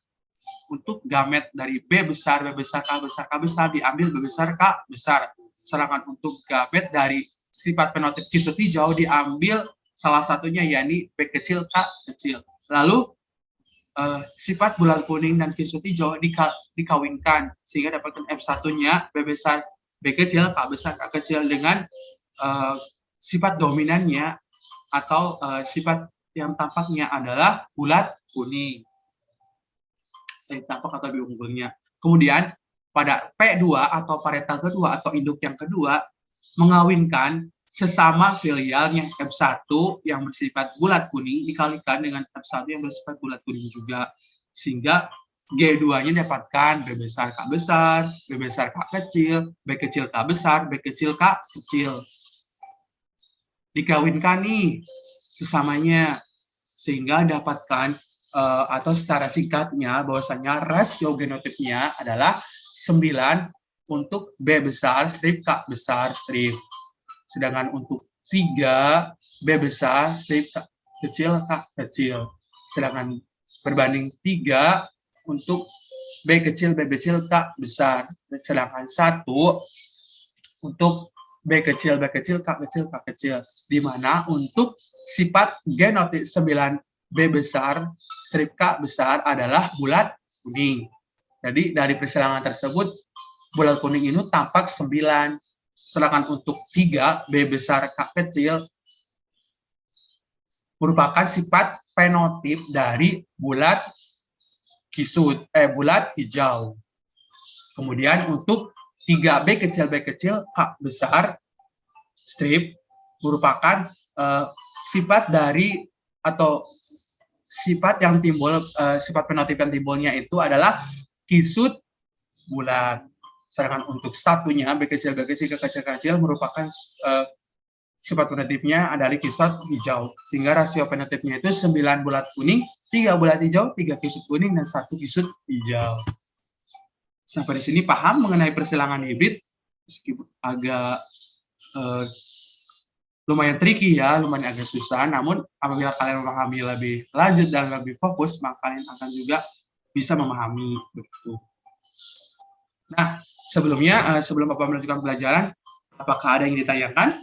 Untuk gamet dari B besar, K besar, K besar, diambil B besar, K besar. Sedangkan untuk gamet dari sifat fenotip kisut hijau diambil salah satunya, yakni B kecil, K kecil. Lalu sifat bulat kuning dan kisut hijau dikawinkan sehingga dapatkan F1-nya B besar, B kecil, K besar, K kecil dengan sifat dominannya atau sifat yang tampaknya adalah bulat kuning. Tampak atau lebih unggulnya. Kemudian pada P2 atau parental kedua atau induk yang kedua mengawinkan sesama filialnya F1 yang bersifat bulat kuning dikalikan dengan F1 yang bersifat bulat kuning juga, sehingga G2-nya dapatkan B besar, K besar, B besar, K kecil, B kecil, K besar, B kecil, K kecil. Dikawinkan nih sesamanya sehingga dapatkan atau secara singkatnya bahwasanya rasio genotipnya adalah 9 untuk B besar strip K besar strip. Sedangkan untuk 3 B besar strip K kecil K kecil. Sedangkan berbanding 3 untuk B kecil K besar. Sedangkan 1 untuk B kecil K kecil, K kecil. Di mana untuk sifat genotip 9 B besar strip K besar adalah bulat kuning. Jadi dari persilangan tersebut bulat kuning ini tampak 9. Sedangkan untuk 3 B besar K kecil merupakan sifat fenotip dari bulat kisut, bulat hijau. Kemudian untuk 3 B kecil K besar strip merupakan sifat dari atau sifat yang timbul, sifat fenotip yang timbulnya itu adalah kisut bulat. Sedangkan untuk satunya B kecil K kecil merupakan sifat fenotipnya adalah kisut hijau. Sehingga rasio fenotipnya itu 9 bulat kuning, 3 bulat hijau, 3 kisut kuning, dan 1 kisut hijau. Sampai di sini paham mengenai persilangan hibrid, meskipun agak lumayan tricky ya, lumayan agak susah, namun apabila kalian memahami lebih lanjut dan lebih fokus, maka kalian akan juga bisa memahami begitu. Nah, sebelum Bapak melanjutkan pelajaran, apakah ada yang ditanyakan?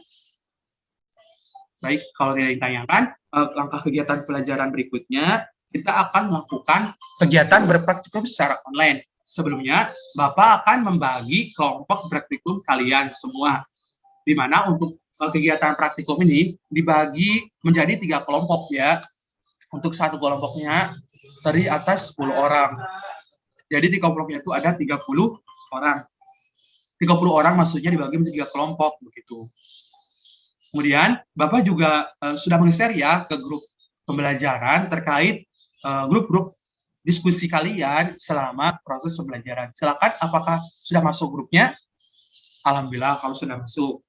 Baik, kalau tidak ditanyakan, langkah kegiatan pelajaran berikutnya, kita akan melakukan kegiatan berpraktikum secara online. Sebelumnya, Bapak akan membagi kelompok praktikum kalian semua, di mana untuk kegiatan praktikum ini dibagi menjadi 3 kelompok ya. Untuk satu kelompoknya terdiri atas 10 orang. Jadi di kelompoknya itu ada 30 orang. 30 orang maksudnya dibagi menjadi 3 kelompok begitu. Kemudian Bapak juga sudah meng-share ya ke grup pembelajaran terkait grup-grup diskusi kalian selama proses pembelajaran. Silakan, apakah sudah masuk grupnya? Alhamdulillah kalau sudah masuk.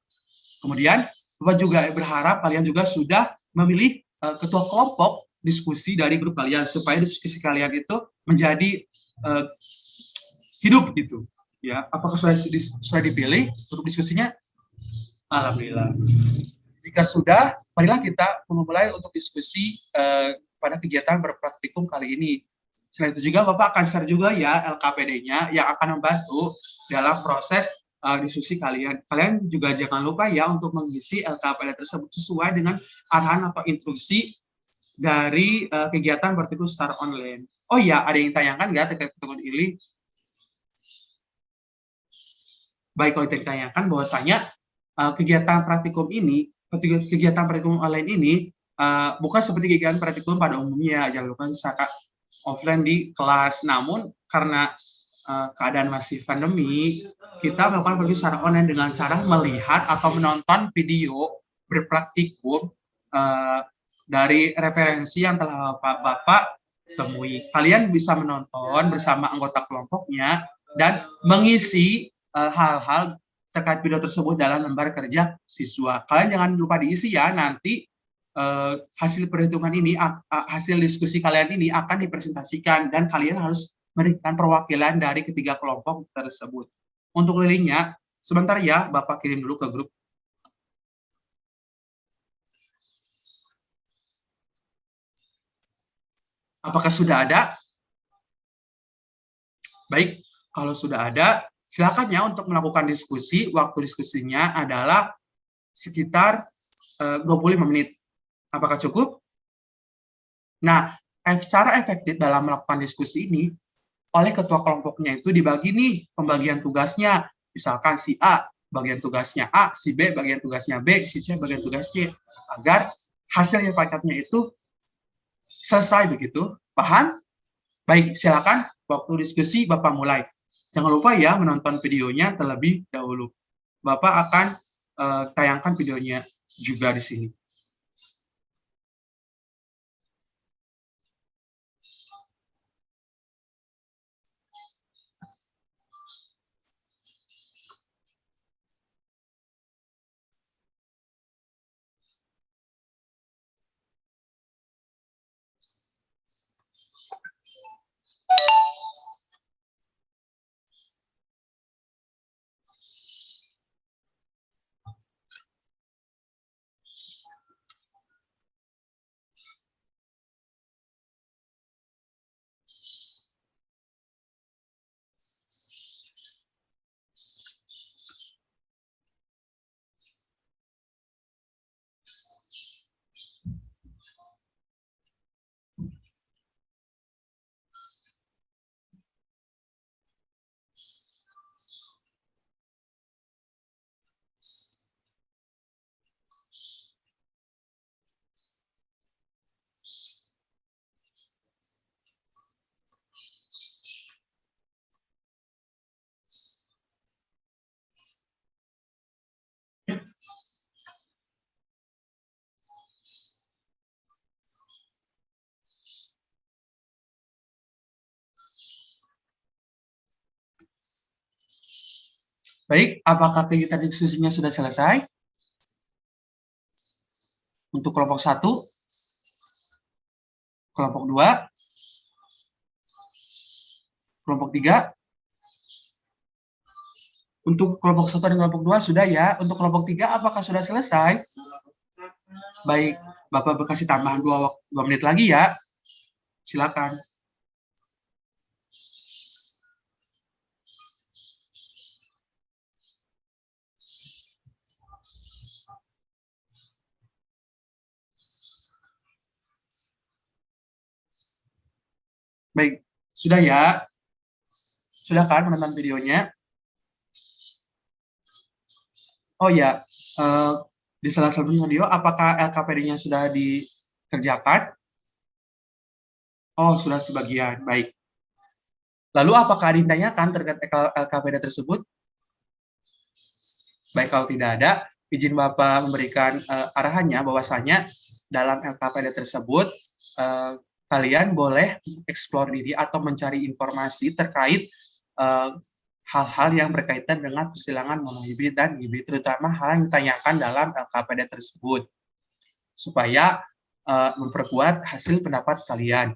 Kemudian Bapak juga berharap kalian juga sudah memilih ketua kelompok diskusi dari grup kalian supaya diskusi kalian itu menjadi hidup gitu. Ya, apakah sudah dipilih grup diskusinya? Alhamdulillah. Jika sudah, marilah kita memulai untuk diskusi pada kegiatan berpraktikum kali ini. Selain itu juga Bapak akan share juga ya LKPD-nya yang akan membantu dalam proses diskusi kalian. Kalian juga jangan lupa ya untuk mengisi LKPD tersebut sesuai dengan arahan atau instruksi dari kegiatan praktikum secara online. Oh ya, ada yang ditanyakan nggak terkait teman ini? Baik, kalau ditanyakan bahwasanya kegiatan praktikum ini, kegiatan praktikum online ini bukan seperti kegiatan praktikum pada umumnya, yang dilakukan secara offline di kelas. Namun karena keadaan masih pandemi, kita melakukan praktikum secara online dengan cara melihat atau menonton video berpraktikum dari referensi yang telah Bapak temui. Kalian bisa menonton bersama anggota kelompoknya dan mengisi hal-hal terkait video tersebut dalam lembar kerja siswa. Kalian jangan lupa diisi ya, nanti hasil perhitungan ini, hasil diskusi kalian ini akan dipresentasikan dan kalian harus memberikan perwakilan dari ketiga kelompok tersebut. Untuk linknya, sebentar ya, Bapak kirim dulu ke grup. Apakah sudah ada? Baik, kalau sudah ada, silakan ya untuk melakukan diskusi. Waktu diskusinya adalah sekitar 25 menit. Apakah cukup? Nah, cara efektif dalam melakukan diskusi ini, oleh ketua kelompoknya itu dibagi nih pembagian tugasnya. Misalkan si A, bagian tugasnya A, si B, bagian tugasnya B, si C, bagian tugasnya C, agar hasil yang paketnya itu selesai begitu. Paham? Baik, silakan waktu diskusi Bapak mulai. Jangan lupa ya menonton videonya terlebih dahulu. Bapak akan tayangkan videonya juga di sini. Baik, apakah kegiatan diskusinya sudah selesai? Untuk kelompok 1, kelompok 2, kelompok 3. Untuk kelompok 1 dan kelompok 2 sudah ya. Untuk kelompok 3 apakah sudah selesai? Baik, Bapak berkasih tambahan 2 menit lagi ya. Silakan. Baik, sudah ya. Sudah kan menonton videonya? Oh ya, di salah satu video, apakah LKPD-nya sudah dikerjakan? Oh, sudah sebagian. Baik. Lalu apakah ditanyakan terkait LKPD tersebut? Baik, kalau tidak ada, izin Bapak memberikan arahannya bahwasanya dalam LKPD tersebut kalian boleh eksplor diri atau mencari informasi terkait hal-hal yang berkaitan dengan persilangan monohibrid dan hibrid, terutama hal yang ditanyakan dalam LKPD tersebut, supaya memperkuat hasil pendapat kalian.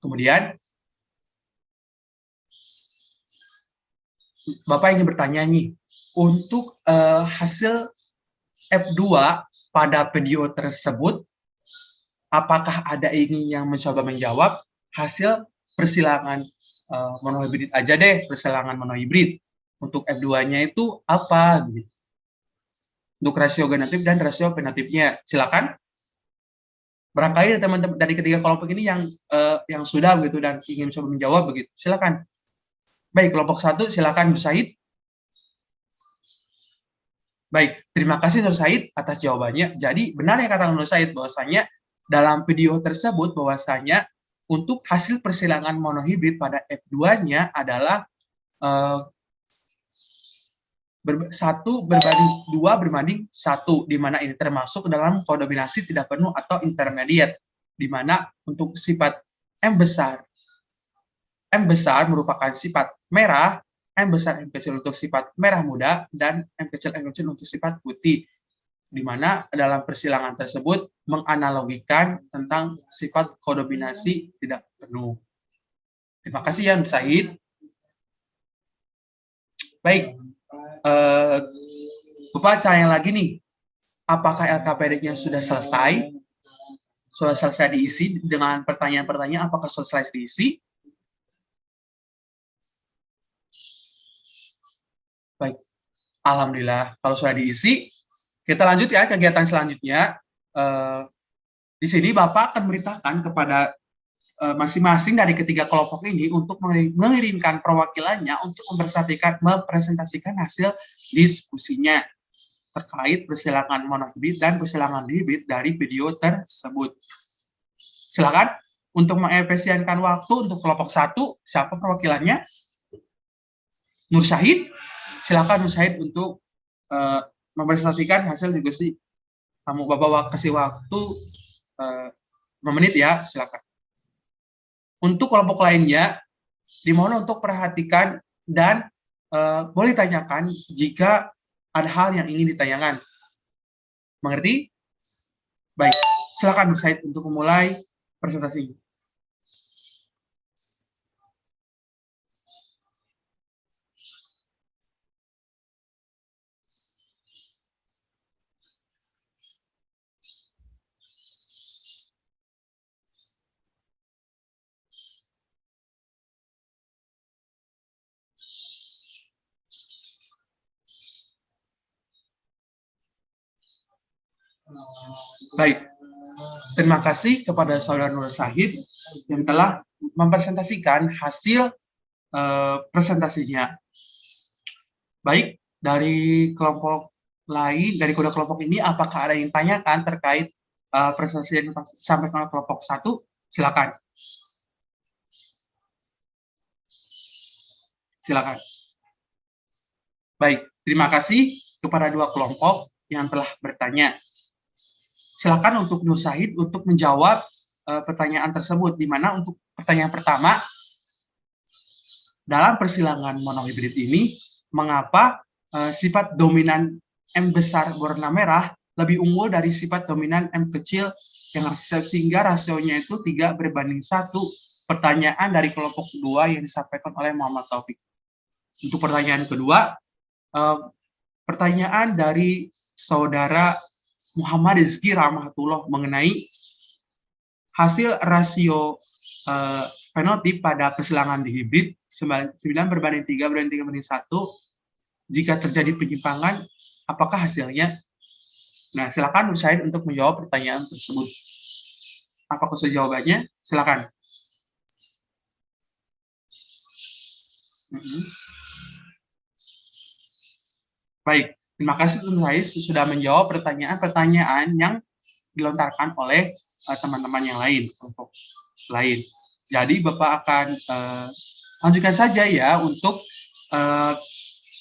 Kemudian, Bapak ingin bertanya nih, untuk hasil F2 pada video tersebut, apakah ada ini yang mencoba menjawab hasil persilangan monohibrid aja deh, persilangan monohibrid. Untuk F2-nya itu apa? Untuk rasio genotif dan rasio fenotipnya. Silakan. Barangkali teman-teman dari ketiga kelompok ini yang sudah begitu dan ingin mencoba menjawab begitu. Silakan. Baik, kelompok 1 silakan Bu Said. Baik, terima kasih Nur Said atas jawabannya. Jadi benar yang kata Nur Said bahwasanya dalam video tersebut bahwasanya untuk hasil persilangan monohibrid pada F2-nya adalah 1 berbanding 2 berbanding 1, di mana ini termasuk dalam kodominasi tidak penuh atau intermediate, di mana untuk sifat M besar merupakan sifat merah, M besar M kecil untuk sifat merah muda, dan M kecil untuk sifat putih, di mana dalam persilangan tersebut menganalogikan tentang sifat kodominasi tidak penuh. Terima kasih ya, Said. Baik, Bapak tanya lagi nih, apakah LKPD-nya sudah selesai? Sudah selesai diisi dengan pertanyaan-pertanyaan, apakah selesai diisi? Baik, alhamdulillah. Kalau sudah diisi, kita lanjut ya kegiatan selanjutnya. Di sini Bapak akan memberitakan kepada masing-masing dari ketiga kelompok ini untuk mengirimkan perwakilannya untuk mempresentasikan hasil diskusinya terkait persilangan monohibrid dan persilangan dihibrid dari video tersebut. Silakan untuk mengefisienkan waktu untuk kelompok 1, siapa perwakilannya? Nur Syahid. Silakan Nur Syahid untuk mempresentasikan hasil diskusi. Kamu Bapak kasih waktu 5 menit ya, silakan. Untuk kelompok lainnya, dimohon untuk perhatikan dan boleh tanyakan jika ada hal yang ingin ditanyakan. Mengerti? Baik, silakan Nur Syahid untuk memulai presentasinya. Baik, terima kasih kepada Saudara Nur Syahid yang telah mempresentasikan hasil presentasinya. Baik, dari kelompok lain, dari kedua kelompok ini, apakah ada yang tanyakan terkait presentasi yang disampaikan oleh kelompok 1? Silakan. Silakan. Baik, terima kasih kepada dua kelompok yang telah bertanya. Silakan untuk Nur Syahid untuk menjawab pertanyaan tersebut, di mana untuk pertanyaan pertama, dalam persilangan monohibrid ini, mengapa sifat dominan M besar berwarna merah lebih unggul dari sifat dominan M kecil yang sehingga rasionya itu 3 berbanding 1? Pertanyaan dari kelompok kedua yang disampaikan oleh Muhammad Taufik. Untuk pertanyaan kedua, pertanyaan dari Saudara Muhammad Rizky Rahmatullah mengenai hasil rasio fenotip pada persilangan dihibrid 9 berbanding 3 berbanding 3 berbanding 1. Jika terjadi penyimpangan, apakah hasilnya? Nah, silakan Nur Syahid untuk menjawab pertanyaan tersebut. Apakah sudah jawabannya? Silakan. Baik, terima kasih Nur Syahid sudah menjawab pertanyaan-pertanyaan yang dilontarkan oleh teman-teman yang lain, kelompok lain. Jadi Bapak akan lanjutkan saja ya untuk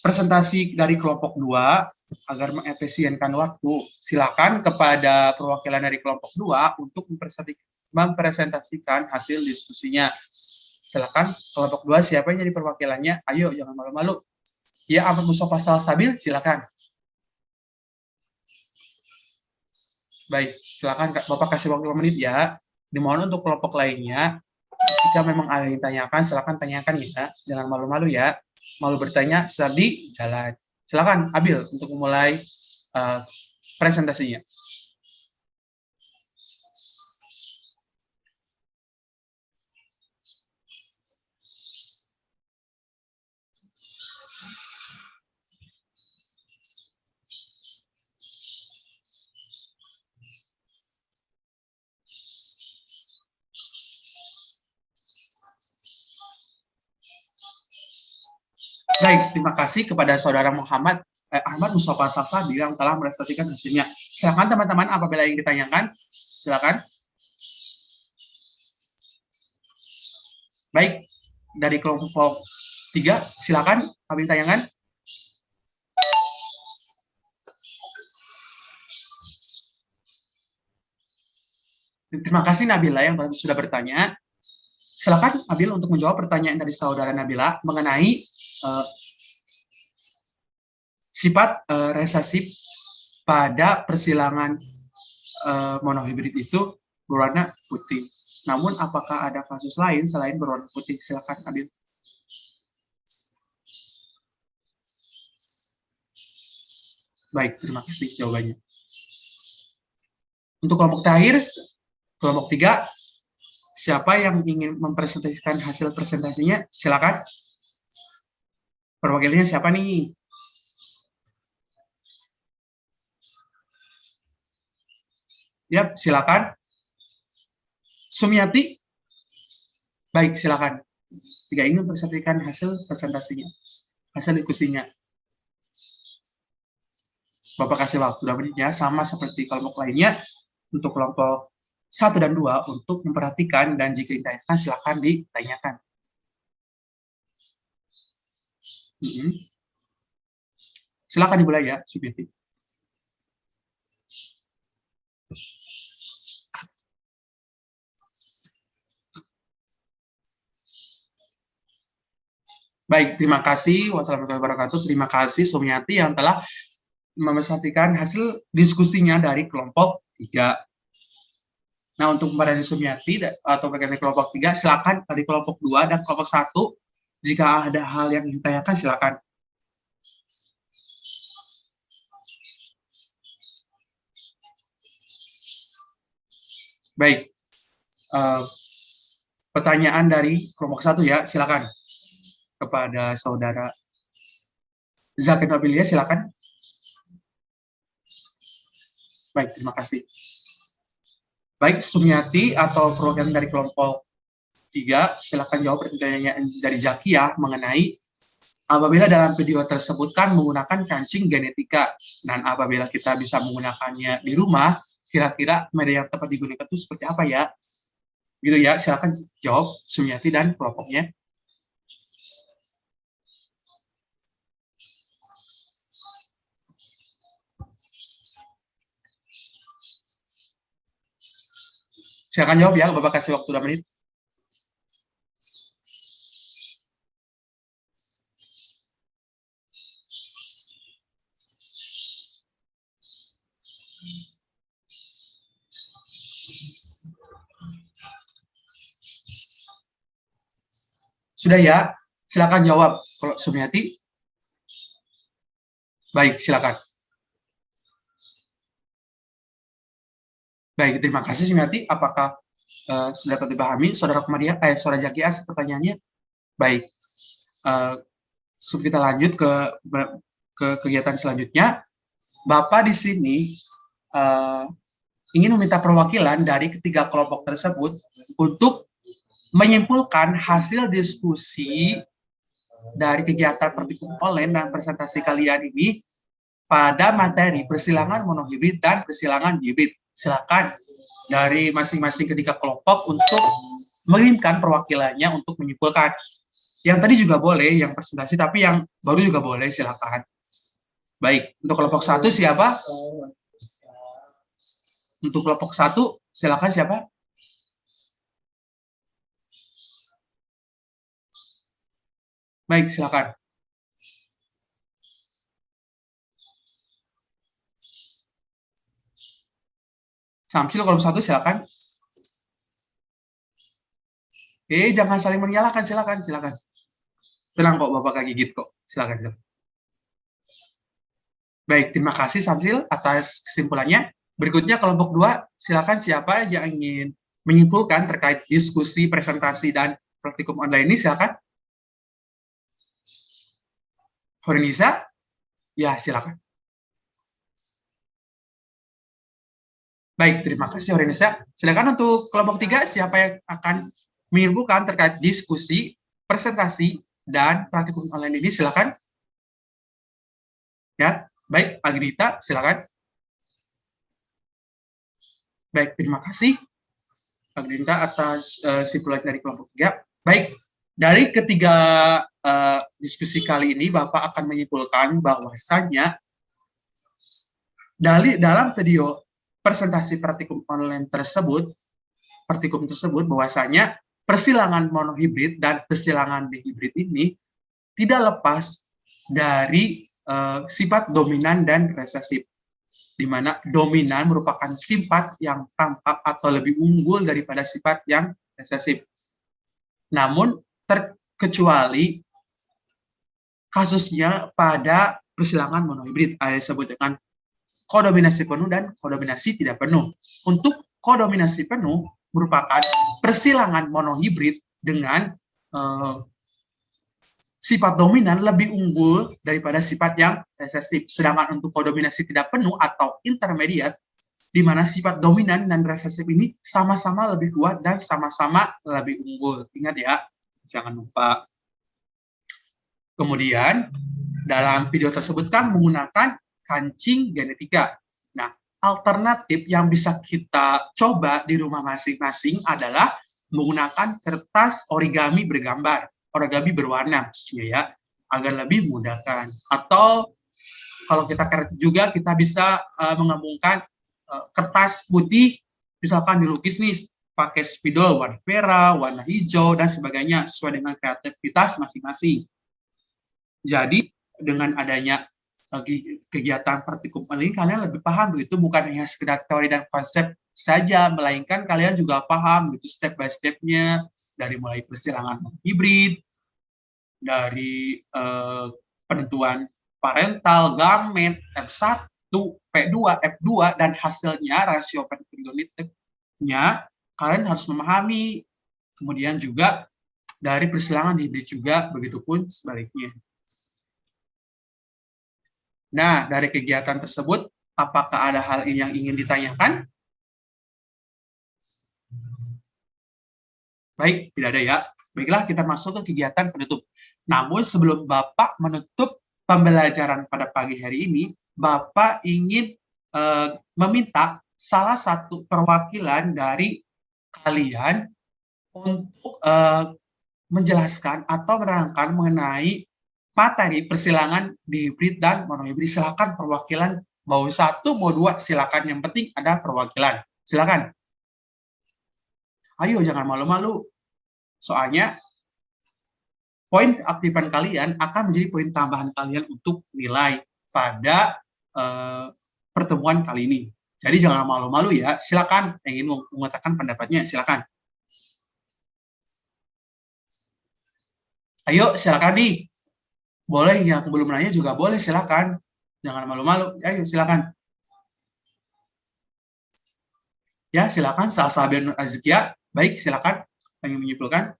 presentasi dari kelompok 2 agar mengefisienkan waktu. Silakan kepada perwakilan dari kelompok 2 untuk mempresentasikan hasil diskusinya. Silakan kelompok 2 siapa yang jadi perwakilannya? Ayo, jangan malu-malu. Ya, Ahmad Mustafa Salsabil, silakan. Baik, silakan Bapak kasih waktu 5 menit ya. Dimohon untuk kelompok lainnya, jika memang ada yang ditanyakan, silakan tanyakan ya. Jangan malu-malu ya. Malu bertanya saat di jalan. Silakan Abil untuk memulai presentasinya. Baik, terima kasih kepada Saudara Ahmad Mustafa Salsabil yang telah presentasikan hasilnya. Silakan teman-teman, apabila ingin ditanyakan, silakan. Baik, dari kelompok 3, silakan kami tanyakan. Terima kasih Nabila yang sudah bertanya. Silakan Abil untuk menjawab pertanyaan dari Saudara Nabila mengenai sifat resesif pada persilangan monohibrid itu berwarna putih. Namun apakah ada kasus lain selain berwarna putih? Silakan Abil. Baik, terima kasih jawabannya. Untuk kelompok terakhir, kelompok 3, siapa yang ingin mempresentasikan hasil presentasinya? Silakan. Perwakilannya siapa nih? Ya, silakan. Sumiati. Baik, silakan. Jika ingin mempresentasikan hasil presentasinya, hasil diskusinya. Bapak kasih waktu 2 menit ya, sama seperti kelompok lainnya. Untuk kelompok 1 dan 2 untuk memperhatikan, dan jika ditanyakan silakan ditanyakan. Silakan dimulai ya, Sumiati. Baik, terima kasih. Wassalamualaikum warahmatullahi wabarakatuh. Terima kasih Sumiati yang telah mempresentasikan hasil diskusinya dari kelompok 3. Nah, untuk memperhatikan Sumiati atau bagian dari kelompok 3, silakan dari kelompok 2 dan kelompok 1. Jika ada hal yang ditanyakan, silakan. Baik. Pertanyaan dari kelompok 1 ya, silakan. Kepada Saudara Zakir Nobilia, silakan. Baik, terima kasih. Baik, Sumiati atau program dari kelompok 3, silakan jawab pertanyaan dari Zakia mengenai apabila dalam video tersebut kan menggunakan kancing genetika, dan apabila kita bisa menggunakannya di rumah, kira-kira media yang tepat digunakan itu seperti apa ya? Gitu ya, silakan jawab Sumiati dan kelompoknya. Silakan jawab ya, Bapak kasih waktu 2 menit. Sudah ya, silakan jawab kalau Sumiati. Baik, silakan. Baik, terima kasih Sumiati. Apakah sudah dapat dipahami, Saudara Kumadia, Saudara Zakia, pertanyaannya? Baik, sebelum kita lanjut ke kegiatan selanjutnya, Bapak di sini ingin meminta perwakilan dari ketiga kelompok tersebut untuk menyimpulkan hasil diskusi dari kegiatan praktikum online dan presentasi kalian ini pada materi persilangan monohibrid dan persilangan hibrid. Silakan dari masing-masing ketiga kelompok untuk mengirimkan perwakilannya untuk menyimpulkan. Yang tadi juga boleh, yang presentasi, tapi yang baru juga boleh, silakan. Baik, untuk kelompok 1 siapa? Untuk kelompok 1, silakan siapa? Baik, silakan. Samsil kelompok 1, silakan. Jangan saling menyalahkan, silakan. Tenang kok, Bapak gak gigit kok. Silakan. Baik, terima kasih Samsil atas kesimpulannya. Berikutnya kelompok 2, silakan siapa yang ingin menyimpulkan terkait diskusi, presentasi, dan praktikum online ini, silakan. Horenisa? Ya, silakan. Baik, terima kasih Horenisa. Silakan untuk kelompok 3, siapa yang akan menyimpulkan terkait diskusi, presentasi, dan praktikum online ini, silakan. Ya, baik, Agrita, silakan. Baik, terima kasih Agrita atas simpulan dari kelompok 3. Baik, dari ketiga diskusi kali ini, Bapak akan menyimpulkan bahwasannya dalam video presentasi praktikum online tersebut, bahwasanya persilangan monohibrid dan persilangan dihibrid ini tidak lepas dari sifat dominan dan resesif, di mana dominan merupakan sifat yang tampak atau lebih unggul daripada sifat yang resesif. Namun, terkecuali kasusnya pada persilangan monohibrid, ada disebut dengan kodominasi penuh dan kodominasi tidak penuh. Untuk kodominasi penuh merupakan persilangan monohibrid dengan sifat dominan lebih unggul daripada sifat yang resesif. Sedangkan untuk kodominasi tidak penuh atau intermediate, di mana sifat dominan dan resesif ini sama-sama lebih kuat dan sama-sama lebih unggul. Ingat ya, jangan lupa. Kemudian, dalam video tersebut kan menggunakan kancing genetika. Nah, alternatif yang bisa kita coba di rumah masing-masing adalah menggunakan kertas origami bergambar, origami berwarna maksudnya ya, agar lebih memudahkan. Atau kalau kita kreatif juga, kita bisa menggabungkan kertas putih, misalkan dilukis nih pakai spidol warna merah, warna hijau, dan sebagainya, sesuai dengan kreativitas masing-masing. Jadi, dengan adanya kegiatan praktikum ini, kalian lebih paham begitu, bukan hanya sekedar teori dan konsep saja, melainkan kalian juga paham gitu step by step-nya, dari mulai persilangan hibrid, dari penentuan parental, gamet, F1, P2, F2, dan hasilnya rasio penetronitifnya kalian harus memahami. Kemudian juga dari persilangan hibrid juga, begitupun sebaliknya. Nah, dari kegiatan tersebut, apakah ada hal yang ingin ditanyakan? Baik, tidak ada ya. Baiklah, kita masuk ke kegiatan penutup. Namun sebelum Bapak menutup pembelajaran pada pagi hari ini, Bapak ingin meminta salah satu perwakilan dari kalian untuk menjelaskan atau menerangkan mengenai materi persilangan dihibrid dan monohibrid. Silakan perwakilan, mau 1, mau 2, silakan. Yang penting ada perwakilan. Silakan. Ayo, jangan malu-malu. Soalnya poin keaktifan kalian akan menjadi poin tambahan kalian untuk nilai pada pertemuan kali ini. Jadi jangan malu-malu ya. Silakan, ingin mengatakan pendapatnya, silakan. Ayo, silakan nih. Boleh, yang belum nanya juga boleh, silakan. Jangan malu-malu. Ayo, silakan. Ya, silakan. Salsabian Nur Azkia. Baik, silakan. Ingin menyimpulkan.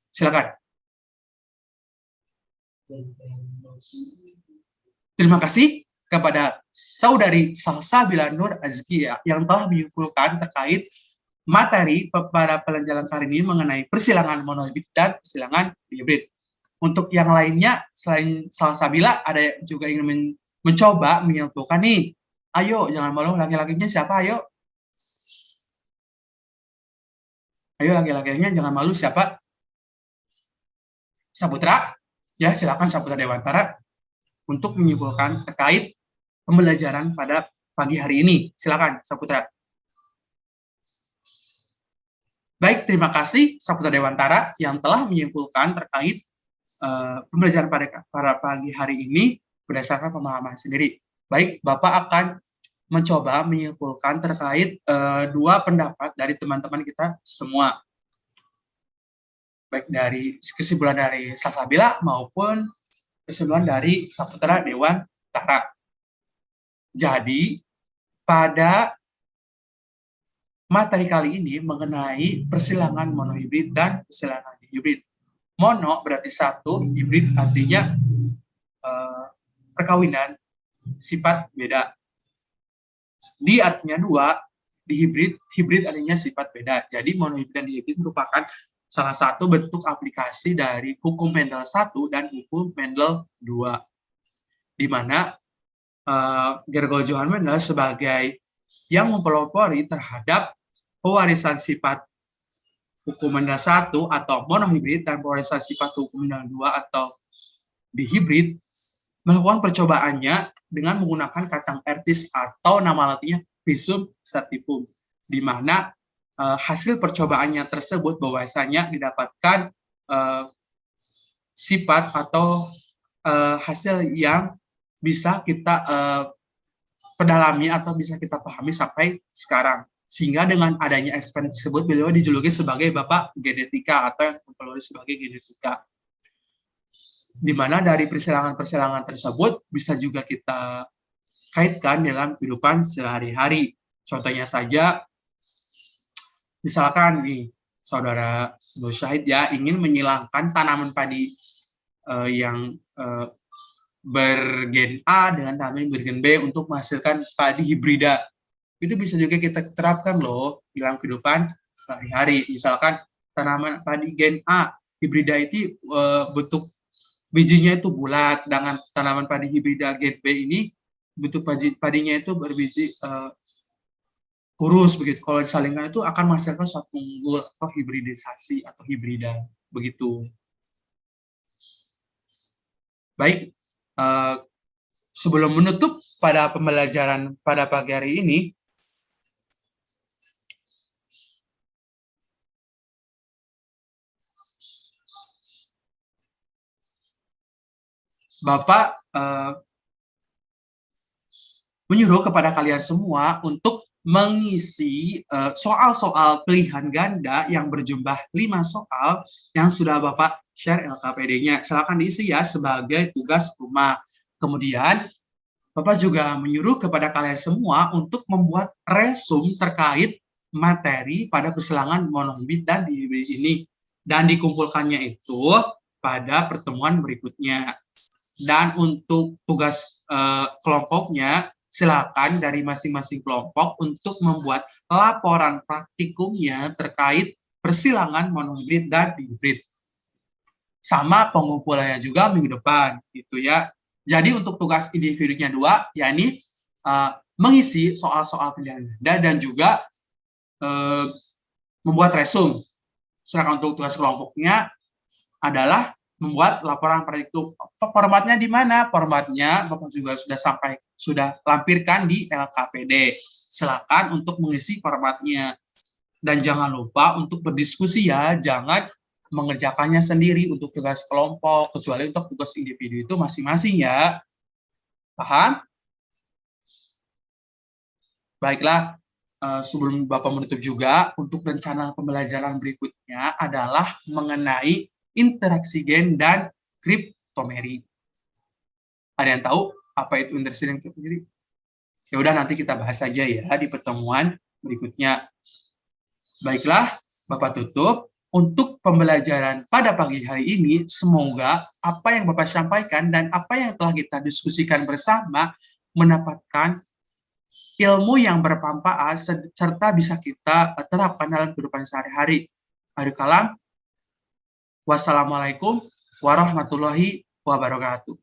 Silakan. Terima kasih kepada Saudari Salsabila Nur Azkia yang telah menyimpulkan terkait materi pada pelajaran kali ini mengenai persilangan monohibrid dan persilangan dihibrid. Untuk yang lainnya, selain Salsabila, ada juga ingin mencoba menyimpulkan nih. Ayo, jangan malu, laki-lakinya siapa? Ayo. Ayo, laki-lakinya jangan malu, siapa? Saputra, ya silakan Saputra Dewantara untuk menyimpulkan terkait pembelajaran pada pagi hari ini. Silakan Saputra. Baik, terima kasih Saputra Dewantara yang telah menyimpulkan terkait pembelajaran pada pagi hari ini berdasarkan pemahaman sendiri. Baik, Bapak akan mencoba menyimpulkan terkait dua pendapat dari teman-teman kita semua. Baik dari kesimpulan dari Salsabila maupun kesimpulan dari Saputra Dewantara. Jadi, pada materi kali ini mengenai persilangan monohibrid dan persilangan dihibrid. Mono berarti satu, hibrid artinya perkawinan sifat beda. Di artinya dua, dihibrid, hibrid artinya sifat beda. Jadi monohibrid dan dihibrid merupakan salah satu bentuk aplikasi dari hukum Mendel 1 dan hukum Mendel 2. Di mana Gergol Johann Mendel sebagai yang mempelopori terhadap pewarisan sifat hukum Mendel 1 atau monohibrid dan pewarisan sifat hukum Mendel 2 atau dihibrid melakukan percobaannya dengan menggunakan kacang ertis atau nama latinnya Visum sativum, di mana hasil percobaannya tersebut bahwasanya didapatkan sifat atau hasil yang bisa kita pedalami atau bisa kita pahami sampai sekarang. Sehingga dengan adanya eksperimen tersebut, beliau dijuluki sebagai Bapak Genetika atau yang mempelopori sebagai genetika. Di mana dari persilangan-persilangan tersebut bisa juga kita kaitkan dalam kehidupan sehari-hari. Contohnya saja, misalkan nih, Saudara Nur Syahid ya ingin menyilangkan tanaman padi yang bergen A dengan tanaman bergen B untuk menghasilkan padi hibrida. Itu bisa juga kita terapkan loh dalam kehidupan sehari-hari. Misalkan tanaman padi gen A hibrida itu bentuk bijinya itu bulat, dengan tanaman padi hibrida gen B ini bentuk padinya itu berbiji kurus begitu. Kalau disalingkan itu akan menghasilkan suatu unggul atau hibridisasi atau hibrida begitu. Baik, sebelum menutup pada pembelajaran pada pagi hari ini, Bapak menyuruh kepada kalian semua untuk mengisi soal-soal pilihan ganda yang berjumlah 5 soal yang sudah Bapak share LKPD-nya. Silakan diisi ya sebagai tugas rumah. Kemudian Bapak juga menyuruh kepada kalian semua untuk membuat resum terkait materi pada persilangan monohibrid dan dihibrid ini. Dan dikumpulkannya itu pada pertemuan berikutnya. Dan untuk tugas kelompoknya, silakan dari masing-masing kelompok untuk membuat laporan praktikumnya terkait persilangan monohibrid dan dihibrid. Sama pengumpulannya juga minggu depan, gitu ya. Jadi untuk tugas individunya 2, yakni mengisi soal-soal pilihan ganda dan juga membuat resum. Sedangkan untuk tugas kelompoknya adalah membuat laporan praktikum. Formatnya di mana? Formatnya Bapak juga sudah lampirkan di LKPD. Silakan untuk mengisi formatnya. Dan jangan lupa untuk berdiskusi ya, jangan mengerjakannya sendiri untuk tugas kelompok, kecuali untuk tugas individu itu masing-masing ya. Paham? Baiklah, sebelum Bapak menutup juga, untuk rencana pembelajaran berikutnya adalah mengenai interaksi gen dan kriptomeri. Ada yang tahu apa itu interaksi dan kriptomeri? Ya udah nanti kita bahas saja ya di pertemuan berikutnya. Baiklah, Bapak tutup. Untuk pembelajaran pada pagi hari ini, semoga apa yang Bapak sampaikan dan apa yang telah kita diskusikan bersama mendapatkan ilmu yang bermanfaat serta bisa kita terapkan dalam kehidupan sehari-hari. Akhirul kalam. Wassalamualaikum warahmatullahi wabarakatuh.